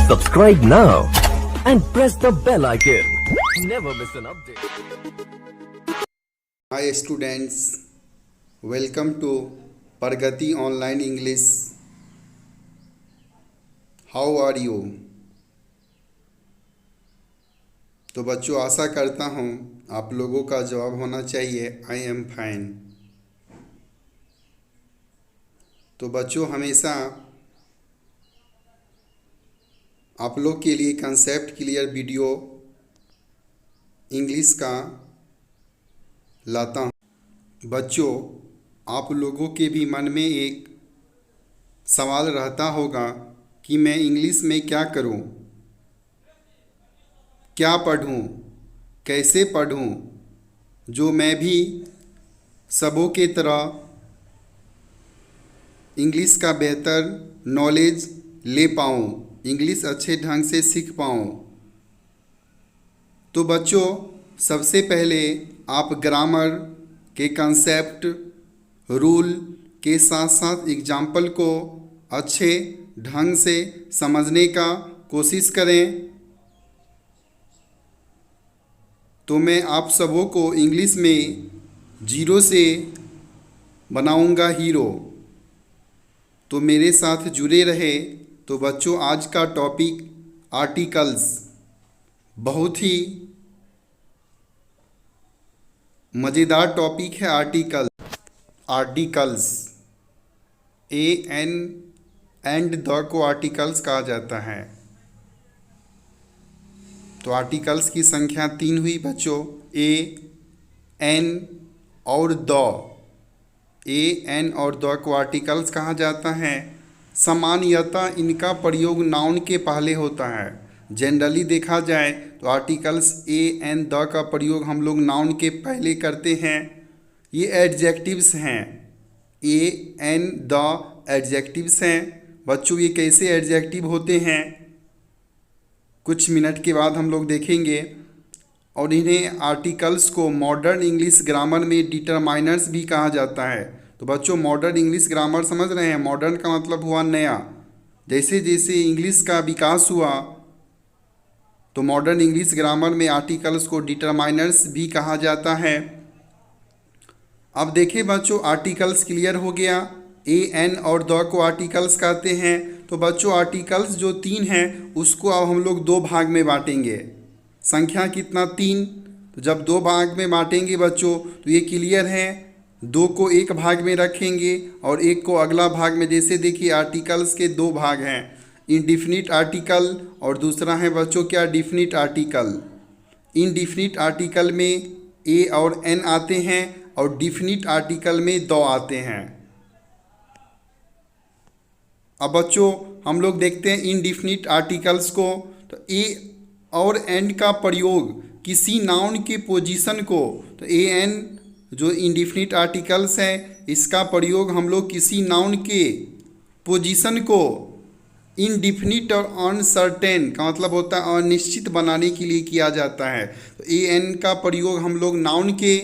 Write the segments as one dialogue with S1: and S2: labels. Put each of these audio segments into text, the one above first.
S1: Subscribe now and press the bell icon. Never miss an update.
S2: Hi students, welcome to Pragati Online English. How are you? तो बच्चों आशा करता हूँ आप लोगों का जवाब होना चाहिए आई एम फाइन। तो बच्चों हमेशा आप लोग के लिए कंसेप्ट क्लियर वीडियो इंग्लिश का लाता हूँ। बच्चों आप लोगों के भी मन में एक सवाल रहता होगा कि मैं इंग्लिश में क्या करूँ, क्या पढ़ूँ, कैसे पढ़ूँ, जो मैं भी सबों के तरह इंग्लिश का बेहतर नॉलेज ले पाऊँ, इंग्लिश अच्छे ढंग से सीख पाऊँ। तो बच्चों सबसे पहले आप ग्रामर के कंसेप्ट रूल के साथ साथ एग्जाम्पल को अच्छे ढंग से समझने का कोशिश करें। तो मैं आप सबों को इंग्लिश में जीरो से बनाऊंगा हीरो। तो मेरे साथ जुड़े रहे। तो बच्चों आज का टॉपिक आर्टिकल्स, बहुत ही मज़ेदार टॉपिक है। Articles a an and the को आर्टिकल्स कहा जाता है। तो आर्टिकल्स की संख्या 3 हुई बच्चों, ए एन और द। ए एन और द को आर्टिकल्स कहा जाता है। सामान्यतः इनका प्रयोग नाउन के पहले होता है। जनरली देखा जाए तो आर्टिकल्स ए एन द का प्रयोग हम लोग नाउन के पहले करते हैं। ये एडजेक्टिव्स हैं, ए एन द एडजेक्टिव्स हैं। बच्चों ये कैसे एडजेक्टिव होते हैं कुछ मिनट के बाद हम लोग देखेंगे। और इन्हें आर्टिकल्स को मॉडर्न इंग्लिश ग्रामर में डिटरमाइनर्स भी कहा जाता है। तो बच्चों मॉडर्न इंग्लिश ग्रामर समझ रहे हैं, मॉडर्न का मतलब हुआ नया। जैसे जैसे इंग्लिश का विकास हुआ तो मॉडर्न इंग्लिश ग्रामर में आर्टिकल्स को डिटरमाइनर्स भी कहा जाता है। अब देखिए बच्चों आर्टिकल्स क्लियर हो गया। ए एन और द को आर्टिकल्स कहते हैं। तो बच्चों आर्टिकल्स जो 3 हैं उसको अब हम लोग 2 भाग में बांटेंगे। संख्या कितना 3। तो जब 2 भाग में बांटेंगे बच्चों तो ये क्लियर है। 2 को एक भाग में रखेंगे और 1 को अगला भाग में। जैसे देखिए आर्टिकल्स के 2 भाग हैं, इनडिफिनिट आर्टिकल और दूसरा है बच्चों क्या डिफिनिट आर्टिकल। इनडिफिनिट आर्टिकल में ए और एन आते हैं और डिफिनिट आर्टिकल में द आते हैं। अब बच्चों हम लोग देखते हैं इनडिफिनिट आर्टिकल्स को। तो ए और एन का प्रयोग किसी नाउन के पोजीशन को, तो ए एन जो इनडिफिनिट आर्टिकल्स हैं इसका प्रयोग हम लोग किसी नाउन के पोजीशन को इनडिफिनिट और अनसर्टेन का मतलब होता है अनिश्चित बनाने के लिए किया जाता है। तो ए एन का प्रयोग हम लोग नाउन के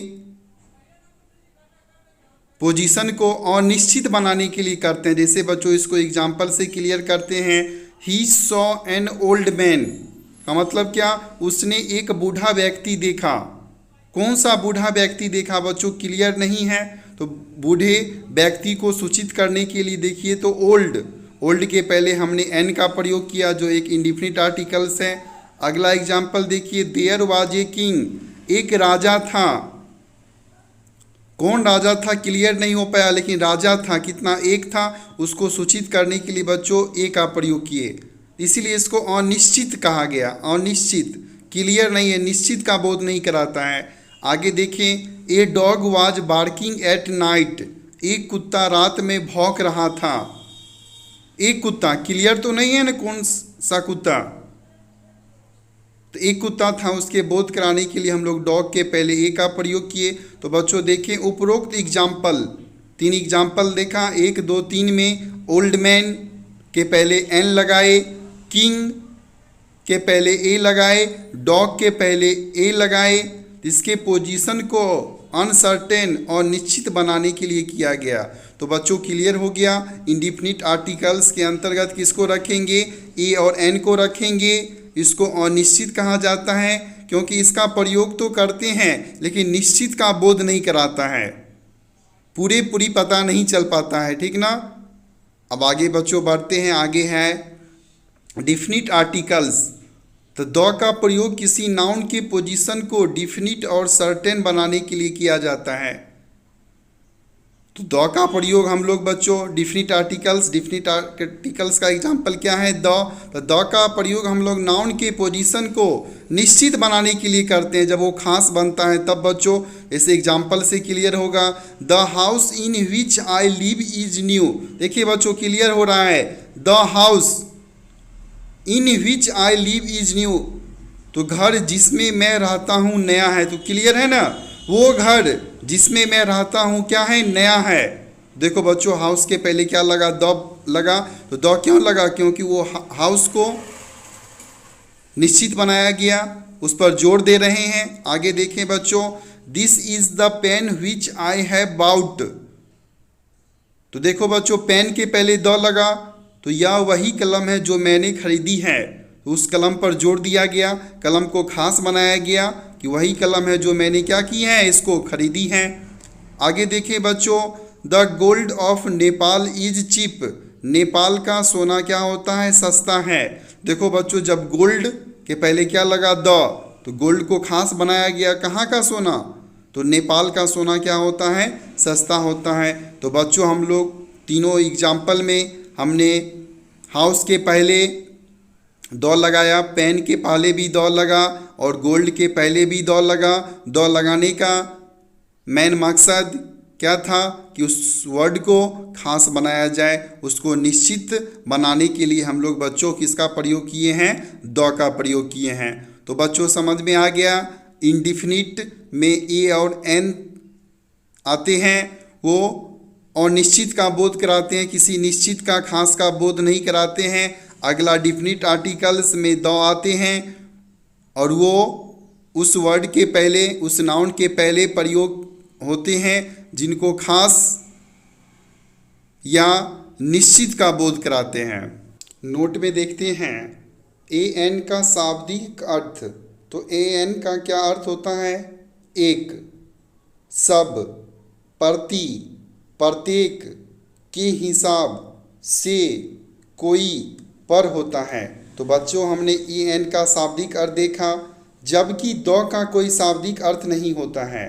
S2: पोजीशन को अनिश्चित बनाने के लिए करते हैं। जैसे बच्चों इसको एग्जाम्पल से क्लियर करते हैं। He saw an old man का मतलब क्या, उसने एक बूढ़ा व्यक्ति देखा। कौन सा बूढ़ा व्यक्ति देखा बच्चों क्लियर नहीं है। तो बूढ़े व्यक्ति को सूचित करने के लिए देखिए तो ओल्ड के पहले हमने एन का प्रयोग किया जो एक इंडिफिनिट आर्टिकल्स है। अगला एग्जाम्पल देखिए, देयर वाज ए किंग, एक राजा था। कौन राजा था क्लियर नहीं हो पाया, लेकिन राजा था, कितना एक था, उसको सूचित करने के लिए बच्चों ए का प्रयोग किए। इसीलिए इसको अनिश्चित कहा गया। अनिश्चित क्लियर नहीं है, निश्चित का बोध नहीं कराता है। आगे देखें, a dog was barking at night, एक कुत्ता रात में भौंक रहा था। एक कुत्ता क्लियर तो नहीं है ना कौन सा कुत्ता, तो एक कुत्ता था, उसके बोध कराने के लिए हम लोग डॉग के पहले ए का प्रयोग किए। तो बच्चों देखें उपरोक्त एग्जाम्पल 3 एग्जाम्पल देखा 1 2 3 में ओल्ड मैन के पहले एन लगाए, किंग के पहले ए लगाए, डॉग के पहले ए लगाए। इसके पोजीशन को अनसर्टेन और निश्चित बनाने के लिए किया गया। तो बच्चों क्लियर हो गया। इंडिफिनिट आर्टिकल्स के अंतर्गत किसको रखेंगे? ए और एन को रखेंगे। इसको अनिश्चित कहा जाता है क्योंकि इसका प्रयोग तो करते हैं लेकिन निश्चित का बोध नहीं कराता है, पूरी पता नहीं चल पाता है, ठीक ना। अब आगे बच्चों बढ़ते हैं। आगे है डिफिनिट आर्टिकल्स। तो द का प्रयोग किसी नाउन के पोजीशन को डिफिनिट और सर्टेन बनाने के लिए किया जाता है। तो द का प्रयोग हम लोग बच्चों डिफिनिट आर्टिकल्स का एग्जाम्पल क्या है? द। तो द का प्रयोग हम लोग नाउन के पोजीशन को निश्चित बनाने के लिए करते हैं। जब वो खास बनता है तब बच्चों, ऐसे एग्जाम्पल से क्लियर होगा। The house in which I live is new. देखिए बच्चों क्लियर हो रहा है। The house in which I live is new, तो घर जिसमें मैं रहता हूँ नया है। तो क्लियर है ना, वो घर जिसमें मैं रहता हूँ क्या है? नया है। देखो बच्चों हाउस के पहले क्या लगा? द लगा। तो द क्यों लगा? क्योंकि वो हाउस को निश्चित बनाया गया, उस पर जोर दे रहे हैं। आगे देखें बच्चों, this is the pen which I have bought. तो देखो बच्चों पेन के पहले द लगा, तो यह वही कलम है जो मैंने खरीदी है। तो उस कलम पर जोर दिया गया, कलम को खास बनाया गया कि वही कलम है जो मैंने क्या की है? इसको खरीदी है। आगे देखें बच्चों, the gold of Nepal is cheap. Nepal का सोना क्या होता है? सस्ता है। देखो बच्चों जब गोल्ड के पहले क्या लगा? द, तो गोल्ड को खास बनाया गया। कहाँ का सोना? तो नेपाल का सोना क्या होता है? सस्ता होता है। तो बच्चों हम लोग तीनों एग्जाम्पल में हमने हाउस के पहले द लगाया, पेन के पहले भी द लगा और गोल्ड के पहले भी द लगा। द लगाने का मेन मकसद क्या था? कि उस वर्ड को खास बनाया जाए, उसको निश्चित बनाने के लिए हम लोग बच्चों किसका प्रयोग किए हैं? द का प्रयोग किए हैं। तो बच्चों समझ में आ गया। इंडिफिनिट में ए और एन आते हैं, वो और निश्चित का बोध कराते हैं, किसी निश्चित का खास का बोध नहीं कराते हैं। अगला डिफिनिट आर्टिकल्स में द आते हैं और वो उस वर्ड के पहले, उस नाउन के पहले प्रयोग होते हैं जिनको खास या निश्चित का बोध कराते हैं। नोट में देखते हैं ए एन का शाब्दिक अर्थ। तो ए एन का क्या अर्थ होता है? एक, सब, प्रति, प्रत्येक, के हिसाब से, कोई, पर होता है। तो बच्चों हमने ए एन का शाब्दिक अर्थ देखा, जबकि द का कोई शाब्दिक अर्थ नहीं होता है।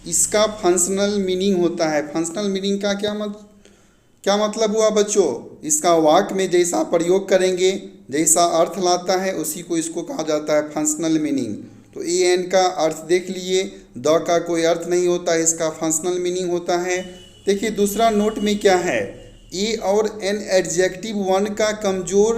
S2: इसका फंक्शनल मीनिंग होता है। फंक्शनल मीनिंग का क्या मतलब हुआ बच्चों? इसका वाक्य में जैसा प्रयोग करेंगे, जैसा अर्थ लाता है, उसी को इसको कहा जाता है फंक्शनल मीनिंग। तो ए एन का अर्थ देख लिए, द का कोई अर्थ नहीं होता, इसका फंक्शनल मीनिंग होता है। देखिए दूसरा नोट में क्या है? ए और एन एडजेक्टिव वन का कमजोर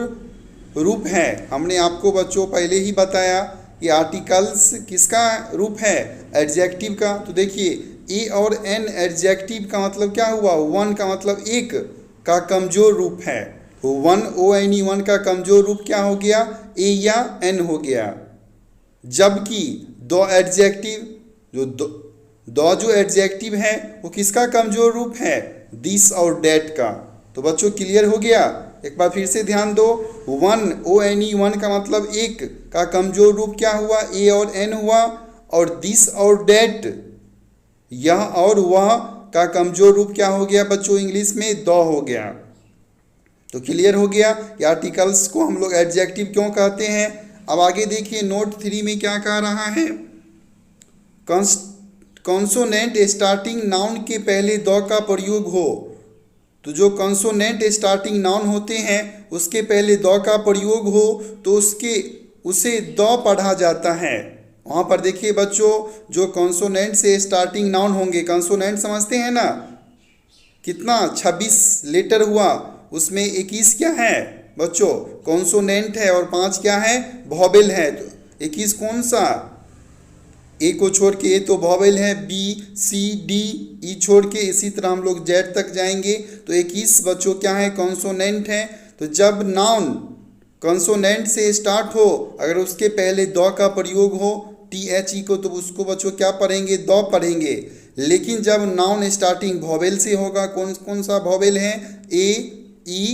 S2: रूप है। हमने आपको बच्चों पहले ही बताया कि आर्टिकल्स किसका रूप है? एडजेक्टिव का। तो देखिए ए और एन एडजेक्टिव का मतलब क्या हुआ? वन का मतलब एक का कमजोर रूप है। तो one O N E one का कमजोर रूप क्या हो गया? ए या एन हो गया। जबकि दो एडजेक्टिव जो एडजेक्टिव है वो किसका कमजोर रूप है? दिस और डेट का। तो बच्चों क्लियर हो गया। एक बार फिर से ध्यान दो, one O N E one का मतलब एक का कमजोर रूप क्या हुआ? ए और एन हुआ। और दिस और डेट, यह और वह का कमजोर रूप क्या हो गया बच्चों? इंग्लिश में द हो गया। तो क्लियर हो गया कि आर्टिकल्स को हम लोग एडजेक्टिव क्यों कहते हैं। अब आगे देखिए नोट 3 में क्या कह रहा है? कॉन्सोनेंट स्टार्टिंग नाउन के पहले द का प्रयोग हो। तो जो कॉन्सोनेंट स्टार्टिंग नाउन होते हैं उसके पहले द का प्रयोग हो तो उसे द पढ़ा जाता है। वहाँ पर देखिए बच्चों, जो कॉन्सोनेंट से स्टार्टिंग नाउन होंगे, कॉन्सोनेंट समझते हैं ना, कितना 26 लेटर हुआ, उसमें 21 क्या है बच्चों? कॉन्सोनेंट है और 5 क्या है? वॉवेल है। तो 21 कौन सा? ए को छोड़ के ए तो वॉवेल है, बी सी डी ई छोड़ के, इसी तरह हम लोग जेड तक जाएंगे। तो 21 बच्चों क्या है? कॉन्सोनेंट है। तो जब नाउन कॉन्सोनेंट से स्टार्ट हो, अगर उसके पहले द का प्रयोग हो THE को, तो उसको बच्चों क्या पढ़ेंगे, द पढ़ेंगे। लेकिन जब नाउन स्टार्टिंग वॉवेल से होगा, कौन कौन सा वॉवेल है, A, E,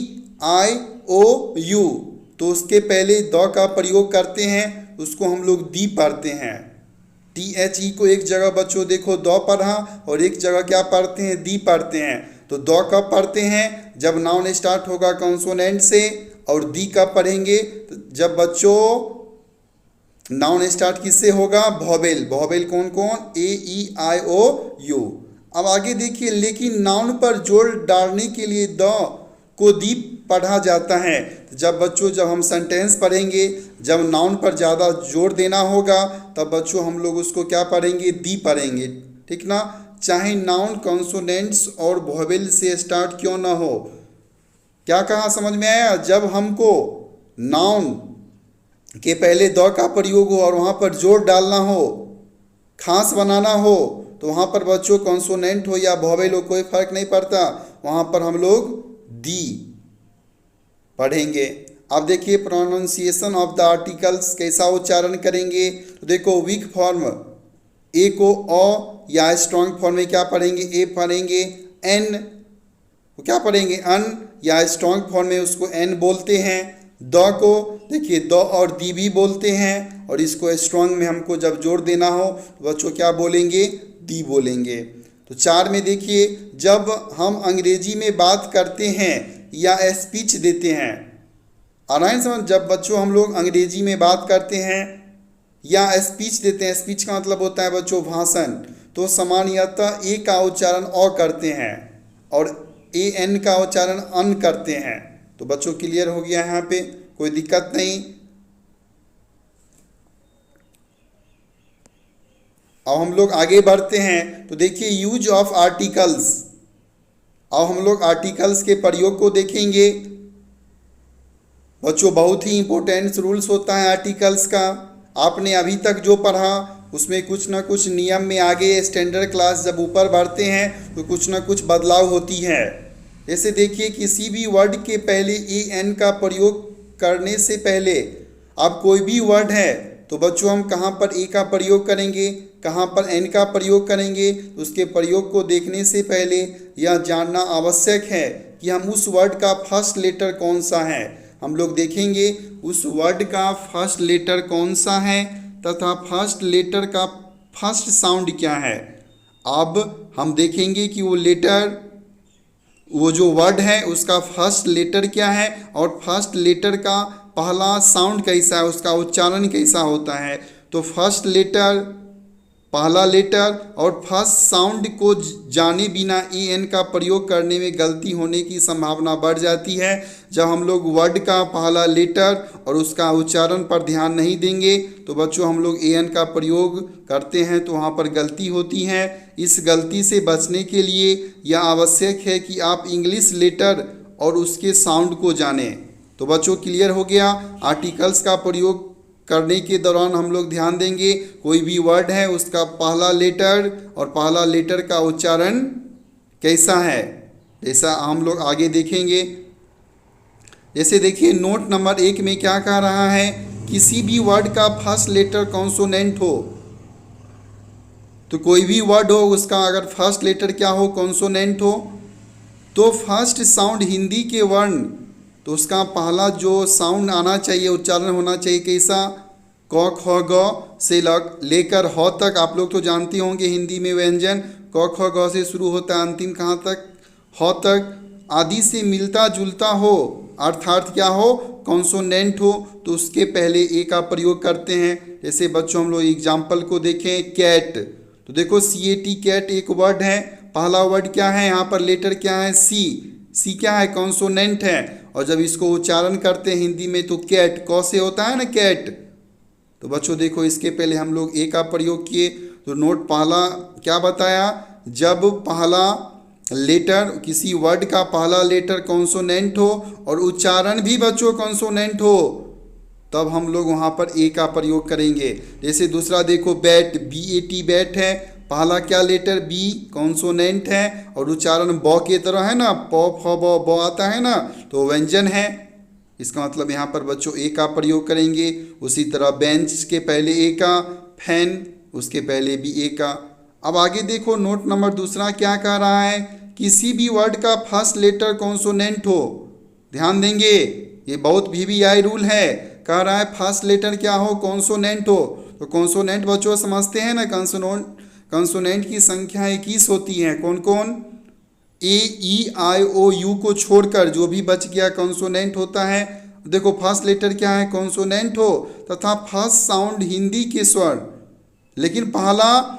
S2: I, O, U, तो उसके पहले द का प्रयोग करते हैं, उसको हम लोग दी पढ़ते हैं। THE को एक जगह बच्चों देखो द पढ़ा और एक जगह क्या पढ़ते हैं, दी पढ़ते हैं। तो द कब पढ़ते हैं, जब नाउन स्टार्ट होगा कॉन्सोनेंट से, और दी कब पढ़ेंगे, तो जब बच्चों नाउन स्टार्ट किससे होगा, वॉवेल। वॉवेल कौन कौन, A, E, I, O, U। अब आगे देखिए, लेकिन नाउन पर जोर डालने के लिए द को दी पढ़ा जाता है। जब बच्चों जब हम सेंटेंस पढ़ेंगे, जब नाउन पर ज़्यादा जोर देना होगा, तब बच्चों हम लोग उसको क्या पढ़ेंगे, दी पढ़ेंगे, ठीक ना। चाहे नाउन कॉन्सोनेंट्स और वॉवेल से स्टार्ट क्यों ना हो। क्या कहा, समझ में आया। जब हमको नाउन के पहले द का प्रयोग हो और वहाँ पर जोर डालना हो, खास बनाना हो, तो वहाँ पर बच्चों कॉन्सोनेंट हो या वॉवेल हो, कोई फर्क नहीं पड़ता, वहाँ पर हम लोग दी पढ़ेंगे। अब देखिए प्रोनाउंसिएशन ऑफ द आर्टिकल्स कैसा उच्चारण करेंगे। तो देखो वीक फॉर्म ए को अ या स्ट्रॉन्ग फॉर्म में क्या पढ़ेंगे, ए पढ़ेंगे। एन को क्या पढ़ेंगे, अन, या स्ट्रॉन्ग फॉर्म में उसको एन बोलते हैं। द को देखिए द और दी भी बोलते हैं, और इसको स्ट्रॉन्ग में हमको जब जोर देना हो तो बच्चों क्या बोलेंगे, दी बोलेंगे। तो 4 में देखिए, जब हम अंग्रेजी में बात करते हैं या स्पीच देते हैं, आराम समझ, जब बच्चों हम लोग अंग्रेजी में बात करते हैं या स्पीच देते हैं, स्पीच का मतलब होता है बच्चों भाषण, तो सामान्यतः ए का उच्चारण अ करते हैं और AN का उच्चारण अन करते हैं। तो बच्चों क्लियर हो गया, यहाँ पे कोई दिक्कत नहीं। अब हम लोग आगे बढ़ते हैं, तो देखिए यूज ऑफ आर्टिकल्स। अब हम लोग आर्टिकल्स के प्रयोग को देखेंगे। बच्चों बहुत ही इंपॉर्टेंट रूल्स होता है आर्टिकल्स का। आपने अभी तक जो पढ़ा उसमें कुछ ना कुछ नियम में आगे स्टैंडर्ड क्लास जब ऊपर बढ़ते हैं तो कुछ ना कुछ बदलाव होती है। जैसे देखिए, किसी भी वर्ड के पहले AN का प्रयोग करने से पहले, अब कोई भी वर्ड है तो बच्चों हम कहाँ पर ए का प्रयोग करेंगे, कहाँ पर एन का प्रयोग करेंगे। उसके प्रयोग को देखने से पहले यह जानना आवश्यक है कि हम उस वर्ड का फर्स्ट लेटर कौन सा है। हम लोग देखेंगे उस वर्ड का फर्स्ट लेटर कौन सा है तथा फर्स्ट लेटर का फर्स्ट साउंड क्या है। अब हम देखेंगे कि वो लेटर, वो जो वर्ड है उसका फर्स्ट लेटर क्या है और फर्स्ट लेटर का पहला साउंड कैसा है, उसका उच्चारण कैसा होता है। तो फर्स्ट लेटर, पहला लेटर और फर्स्ट साउंड को जाने बिना AN का प्रयोग करने में गलती होने की संभावना बढ़ जाती है। जब हम लोग वर्ड का पहला लेटर और उसका उच्चारण पर ध्यान नहीं देंगे तो बच्चों हम लोग AN का प्रयोग करते हैं तो वहाँ पर गलती होती है। इस गलती से बचने के लिए यह आवश्यक है कि आप इंग्लिश लेटर और उसके साउंड को जानें। तो बच्चों क्लियर हो गया। आर्टिकल्स का प्रयोग करने के दौरान हम लोग ध्यान देंगे, कोई भी वर्ड है उसका पहला लेटर और पहला लेटर का उच्चारण कैसा है, जैसा हम लोग आगे देखेंगे। जैसे देखिए नोट नंबर 1 में क्या कह रहा है, किसी भी वर्ड का फर्स्ट लेटर कॉन्सोनेंट हो, तो कोई भी वर्ड हो उसका अगर फर्स्ट लेटर क्या हो, कॉन्सोनेंट हो, तो फर्स्ट साउंड हिंदी के वर्ण, तो उसका पहला जो साउंड आना चाहिए, उच्चारण होना चाहिए कैसा, क ख ग से लेकर ह तक। आप लोग तो जानते होंगे हिंदी में व्यंजन क ख ग से शुरू होता है, अंतिम कहाँ तक, ह तक, आदि से मिलता जुलता हो, अर्थात क्या हो, कॉन्सोनेंट हो, तो उसके पहले ए का प्रयोग करते हैं। जैसे बच्चों हम लोग एग्जाम्पल को देखें, कैट, तो देखो CAT कैट एक वर्ड है, पहला वर्ड क्या है, यहाँ पर लेटर क्या है, सी क्या है, कॉन्सोनेंट है, और जब इसको उच्चारण करते हैं हिंदी में तो कैट, क से होता है ना कैट। तो बच्चों देखो इसके पहले हम लोग ए का प्रयोग किए, तो नोट पहला क्या बताया, जब पहला लेटर, किसी वर्ड का पहला लेटर कॉन्सोनेंट हो और उच्चारण भी बच्चों कॉन्सोनेंट हो, तब हम लोग वहाँ पर ए का प्रयोग करेंगे। जैसे दूसरा देखो बैट, BAT बैट है, पहला क्या लेटर बी कॉन्सोनेंट है और उच्चारण ब के तरह है ना, प फ ब आता है ना, तो व्यंजन है, इसका मतलब यहाँ पर बच्चों ए का प्रयोग करेंगे। उसी तरह बेंच के पहले ए का, फैन, उसके पहले भी ए का। अब आगे देखो नोट नंबर दूसरा क्या कह रहा है, किसी भी वर्ड का फर्स्ट लेटर कॉन्सोनेंट हो। ध्यान देंगे, ये बहुत वीवीआई रूल है। कह रहा है फर्स्ट लेटर क्या हो, कॉन्सोनेंट हो। तो कॉन्सोनेंट बच्चों समझते हैं ना, कंसोनेंट की संख्या 21 होती है। कौन कौन, ए ई आई ओ यू को छोड़कर जो भी बच गया कंसोनेंट होता है। देखो फर्स्ट लेटर क्या है, कंसोनेंट हो तथा फर्स्ट साउंड हिंदी के स्वर, लेकिन पहला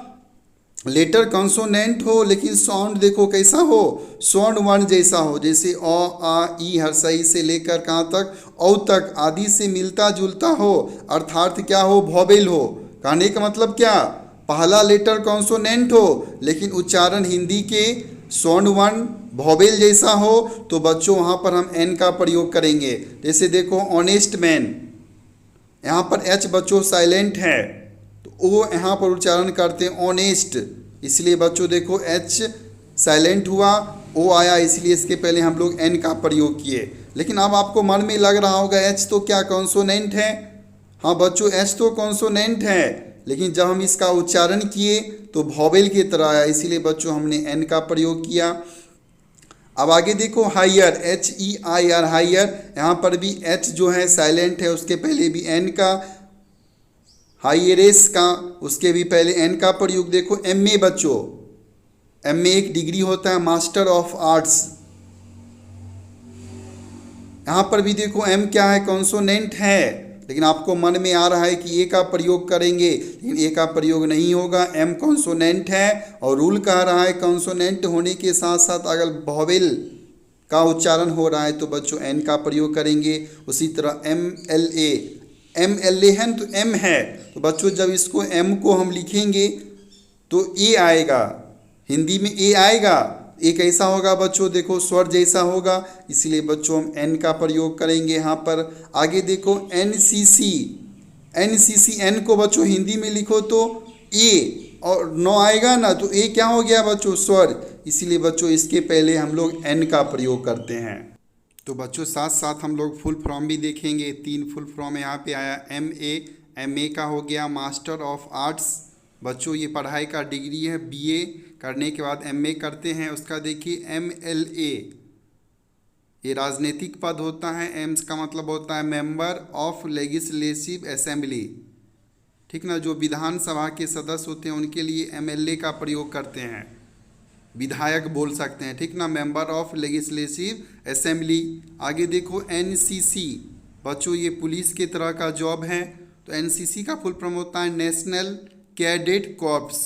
S2: लेटर कंसोनेंट हो लेकिन साउंड देखो कैसा हो, स्वर्ण वर्ण जैसा हो। जैसे अ आ ई हर्षई से लेकर कहाँ तक, औ तक आदि से मिलता जुलता हो, अर्थात क्या हो, वॉवेल हो। कहने का मतलब क्या, पहला लेटर कॉन्सोनेंट हो लेकिन उच्चारण हिंदी के स्वर्ण वर्ण वॉवेल जैसा हो, तो बच्चों वहाँ पर हम एन का प्रयोग करेंगे। जैसे देखो ऑनेस्ट मैन, यहाँ पर एच बच्चों साइलेंट है, तो ओ यहाँ पर उच्चारण करते हैं ऑनेस्ट, इसलिए बच्चों देखो एच साइलेंट हुआ, ओ आया, इसलिए इसके पहले हम लोग एन का प्रयोग किए। लेकिन अब आपको मन में लग रहा होगा एच तो क्या कॉन्सोनेंट है। हाँ बच्चों एच तो कॉन्सोनेंट है, लेकिन जब हम इसका उच्चारण किए तो वॉवेल की तरह आया, इसीलिए बच्चों हमने एन का प्रयोग किया। अब आगे देखो heir, H E I R heir, यहाँ पर भी एच जो है साइलेंट है, उसके पहले भी एन का, हाइयरेस का, उसके भी पहले एन का प्रयोग। देखो एम ए बच्चों, एम ए एक डिग्री होता है मास्टर ऑफ आर्ट्स, यहाँ पर भी देखो एम क्या है, कॉन्सोनेंट है, लेकिन आपको मन में आ रहा है कि ए का प्रयोग करेंगे, लेकिन ए का प्रयोग नहीं होगा, एम कॉन्सोनेंट है। और रूल कह रहा है कॉन्सोनेंट होने के साथ साथ अगर वॉवेल का उच्चारण हो रहा है तो बच्चों एन का प्रयोग करेंगे। उसी तरह एम एल ए है तो एम है, तो बच्चों जब इसको एम को हम लिखेंगे तो ए आएगा, हिंदी में ए आएगा। ए कैसा होगा बच्चों, देखो स्वर जैसा होगा, इसलिए बच्चों हम एन का प्रयोग करेंगे यहाँ पर। आगे देखो एन सी सी, एन को बच्चों हिंदी में लिखो तो ए और नो आएगा ना, तो ए क्या हो गया बच्चों, स्वर, इसीलिए बच्चों इसके पहले हम लोग एन का प्रयोग करते हैं। तो बच्चों साथ साथ हम लोग फुल फॉर्म भी देखेंगे। 3 फुल फॉर्म यहाँ पे आया, एम ए का हो गया मास्टर ऑफ आर्ट्स, बच्चों ये पढ़ाई का डिग्री है, बीए करने के बाद एमए करते हैं। उसका देखिए एमएलए, ये राजनीतिक पद होता है, एम्स का मतलब होता है मेंबर ऑफ लेजिस्लेटिव असेंबली, ठीक ना, जो विधानसभा के सदस्य होते हैं उनके लिए एमएलए का प्रयोग करते हैं, विधायक बोल सकते हैं, ठीक ना, मेंबर ऑफ लेजिस्लेटिव असेंबली। आगे देखो एनसीसी, बच्चों ये पुलिस के तरह का जॉब है, तो एनसीसी का फुल फॉर्म होता है नेशनल कैडेट कॉर्प्स।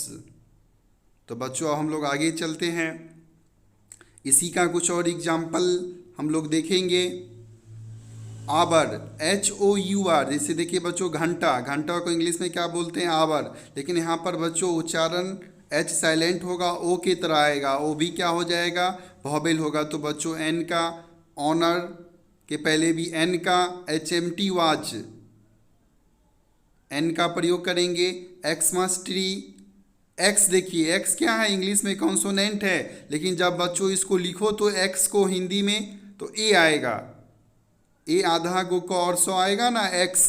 S2: तो बच्चों हम लोग आगे चलते हैं, इसी का कुछ और एग्जाम्पल हम लोग देखेंगे। आवर, HOUR, जैसे देखिए बच्चों घंटा को इंग्लिश में क्या बोलते हैं, आवर, लेकिन यहाँ पर बच्चों उच्चारण एच साइलेंट होगा, ओ की तरह आएगा, ओ भी क्या हो जाएगा, वॉवेल होगा। तो बच्चों एन का, ऑनर के पहले भी एन का, HMT वॉच, एन का प्रयोग करेंगे। एक्समस ट्री, एक्स देखिए एक्स क्या है, इंग्लिश में कॉन्सोनेंट है, लेकिन जब बच्चों इसको लिखो तो एक्स को हिंदी में तो ए आएगा, ए आधा गो को और सौ आएगा ना एक्स,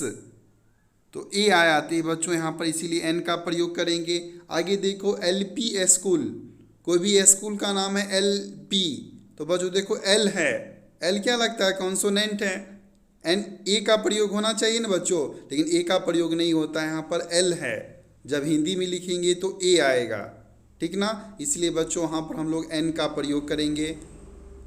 S2: तो ए आया, तो बच्चों यहाँ पर इसीलिए एन का प्रयोग करेंगे। आगे देखो LP स्कूल, कोई भी स्कूल का नाम है LP, तो बच्चों देखो एल है, एल क्या लगता है, कॉन्सोनेंट है, एन ए का प्रयोग होना चाहिए ना बच्चों, लेकिन ए का प्रयोग नहीं होता है, यहाँ पर एल है, जब हिंदी में लिखेंगे तो ए आएगा, ठीक ना, इसलिए बच्चों यहाँ पर हम लोग एन का प्रयोग करेंगे।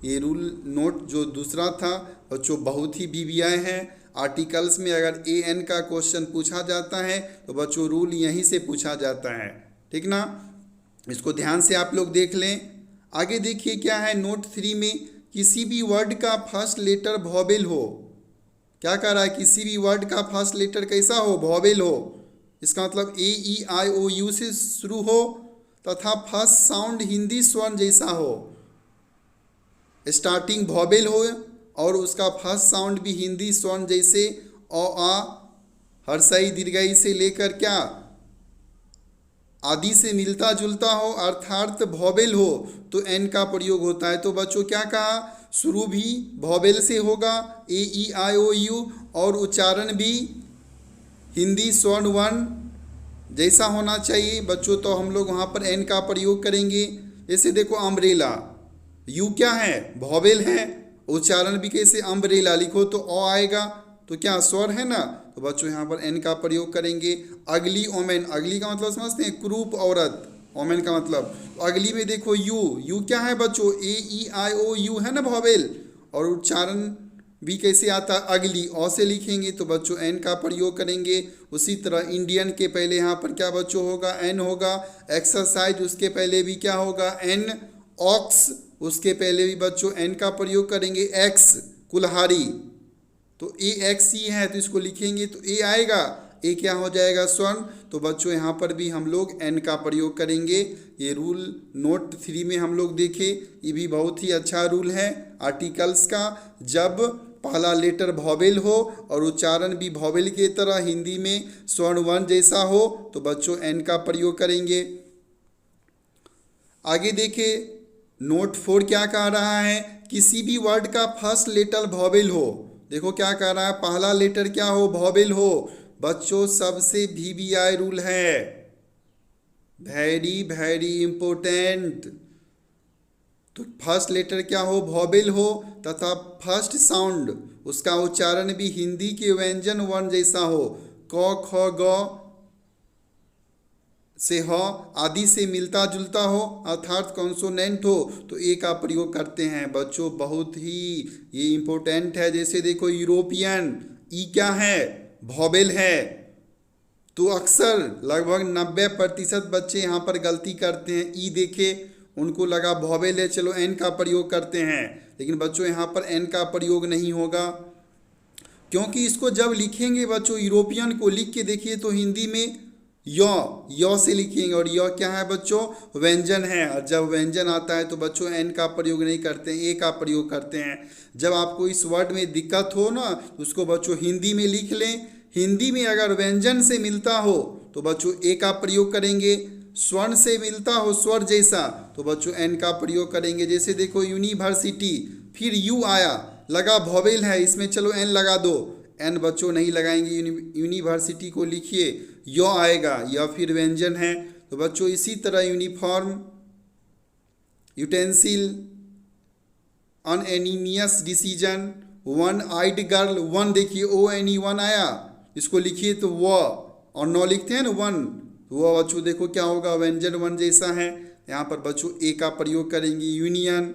S2: ये रूल नोट जो दूसरा था बच्चों बहुत ही BBI है, आर्टिकल्स में अगर AN का क्वेश्चन पूछा जाता है तो बच्चों रूल यहीं से पूछा जाता है, ठीक ना, इसको ध्यान से आप लोग देख लें। आगे देखिए क्या है नोट 3 में, किसी भी वर्ड का फर्स्ट लेटर वॉवेल हो, क्या कह रहा है, किसी भी वर्ड का फर्स्ट लेटर कैसा हो, वॉवेल हो, इसका मतलब AEIOU से शुरू हो तथा फर्स्ट साउंड हिंदी स्वर्ण जैसा हो, स्टार्टिंग वॉवेल हो और उसका फर्स्ट साउंड भी हिंदी स्वर्ण जैसे अ आ हर्षई दीर्घई से लेकर क्या आदि से मिलता जुलता हो, अर्थात वॉवेल हो, तो एन का प्रयोग होता है। तो बच्चों क्या कहा, शुरू भी वॉवेल से होगा AEIOU और उच्चारण भी हिंदी स्वर्ण वर्ण जैसा होना चाहिए बच्चों, तो हम लोग वहाँ पर एन का प्रयोग करेंगे। जैसे देखो अम्ब्रेला, यू क्या है, वॉवेल है, उच्चारण भी कैसे, अम्ब्रेला लिखो तो अ आएगा, तो क्या स्वर है ना, तो बच्चों यहाँ पर एन का प्रयोग करेंगे। अगली ओमेन, अगली का मतलब समझते हैं, क्रूप औरत, ओमेन का मतलब, तो अगली में देखो यू, यू क्या है बच्चों, ए ई आई ओ यू है ना वॉवेल, और उच्चारण भी कैसे आता है, अगली अ से लिखेंगे, तो बच्चों एन का प्रयोग करेंगे। उसी तरह इंडियन के पहले यहाँ पर क्या बच्चों होगा, एन होगा। एक्सरसाइज, उसके पहले भी क्या होगा, एन। ऑक्स, उसके पहले भी बच्चों एन का प्रयोग करेंगे। एक्स, कुल्हाड़ी, तो ए एक्स ही है तो इसको लिखेंगे तो ए आएगा, ए क्या हो जाएगा, स्वर्ण। तो बच्चों यहाँ पर भी हम लोग एन का प्रयोग करेंगे। ये रूल नोट 3 में हम लोग देखे, ये भी बहुत ही अच्छा रूल है आर्टिकल्स का। जब पहला लेटर वॉवेल हो और उच्चारण भी वॉवेल की तरह हिंदी में स्वर्ण वर्ण जैसा हो, तो बच्चों एन का प्रयोग करेंगे। आगे देखे नोट 4 क्या कह रहा है, किसी भी वर्ड का फर्स्ट लेटर वॉवेल हो। देखो क्या कह रहा है, पहला लेटर क्या हो, वॉवेल हो। बच्चों सबसे VVI रूल है, वेरी वेरी इंपॉर्टेंट। तो फर्स्ट लेटर क्या हो, वॉवेल हो, तथा फर्स्ट साउंड उसका उच्चारण भी हिंदी के व्यंजन वर्ण जैसा हो, क ख ग से ह आदि से मिलता जुलता हो, अर्थात कॉन्सोनेंट हो, तो ए का प्रयोग करते हैं। बच्चों बहुत ही ये इम्पोर्टेंट है। जैसे देखो यूरोपियन, ई क्या है, वॉवेल है, तो अक्सर लगभग 90% बच्चे यहाँ पर गलती करते हैं। ई देखे उनको लगा वॉवेल है, चलो एन का प्रयोग करते हैं, लेकिन बच्चों यहाँ पर एन का प्रयोग नहीं होगा, क्योंकि इसको जब लिखेंगे बच्चों, यूरोपियन को लिख के देखिए तो हिंदी में य से लिखेंगे, और य क्या है बच्चों, व्यंजन है, और जब व्यंजन आता है तो बच्चों एन का प्रयोग नहीं करते हैं, ए का प्रयोग करते हैं। जब आपको इस वर्ड में दिक्कत हो ना, तो उसको बच्चों हिंदी में लिख लें। हिंदी में अगर व्यंजन से मिलता हो तो बच्चों ए का प्रयोग करेंगे, स्वर्ण से मिलता हो स्वर जैसा तो बच्चों एन का प्रयोग करेंगे। जैसे देखो यूनिवर्सिटी, फिर यू आया, लगा वॉवेल है, इसमें चलो एन लगा दो, एन बच्चों नहीं लगाएंगे, यूनिवर्सिटी को लिखिए, यो आएगा, या फिर व्यंजन है। तो बच्चों इसी तरह uniform, utensil, unanimous decision, one eyed girl, one देखिए ONE आया, इसको लिखिए तो व, और नौ लिखते हैं ना वन, तो वह बच्चों देखो क्या होगा, व्यंजन वन जैसा है। यहाँ पर बच्चों ए का प्रयोग करेंगे। Union,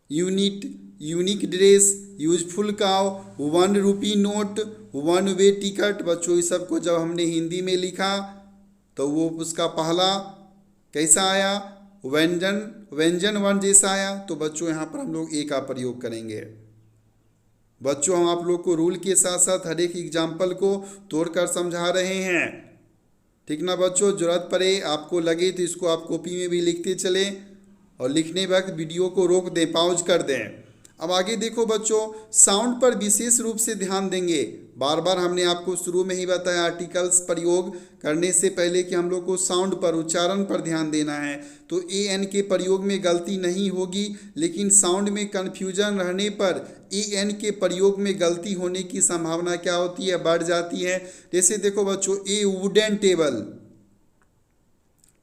S2: unit, unique dress, useful काव, 1 रुपी नोट, 1 वे टिकट। बच्चों इस सब को जब हमने हिंदी में लिखा तो वो उसका पहला कैसा आया, व्यंजन वर्ण जैसा आया, तो बच्चों यहाँ पर हम लोग ए का प्रयोग करेंगे। बच्चों हम आप लोग को रूल के साथ साथ हर एक एग्जाम्पल को तोड़कर समझा रहे हैं, ठीक ना बच्चों। जरूरत पड़े आपको लगे तो इसको आप कॉपी में भी लिखते चलें, और लिखने वक्त वीडियो को रोक दें, पॉज कर दें। अब आगे देखो बच्चों, साउंड पर विशेष रूप से ध्यान देंगे। बार बार हमने आपको शुरू में ही बताया आर्टिकल्स प्रयोग करने से पहले कि हम लोग को साउंड पर, उच्चारण पर ध्यान देना है। तो AN के प्रयोग में गलती नहीं होगी, लेकिन साउंड में कन्फ्यूजन रहने पर AN के प्रयोग में गलती होने की संभावना क्या होती है, बढ़ जाती है। जैसे देखो बच्चों, ए वुडन टेबल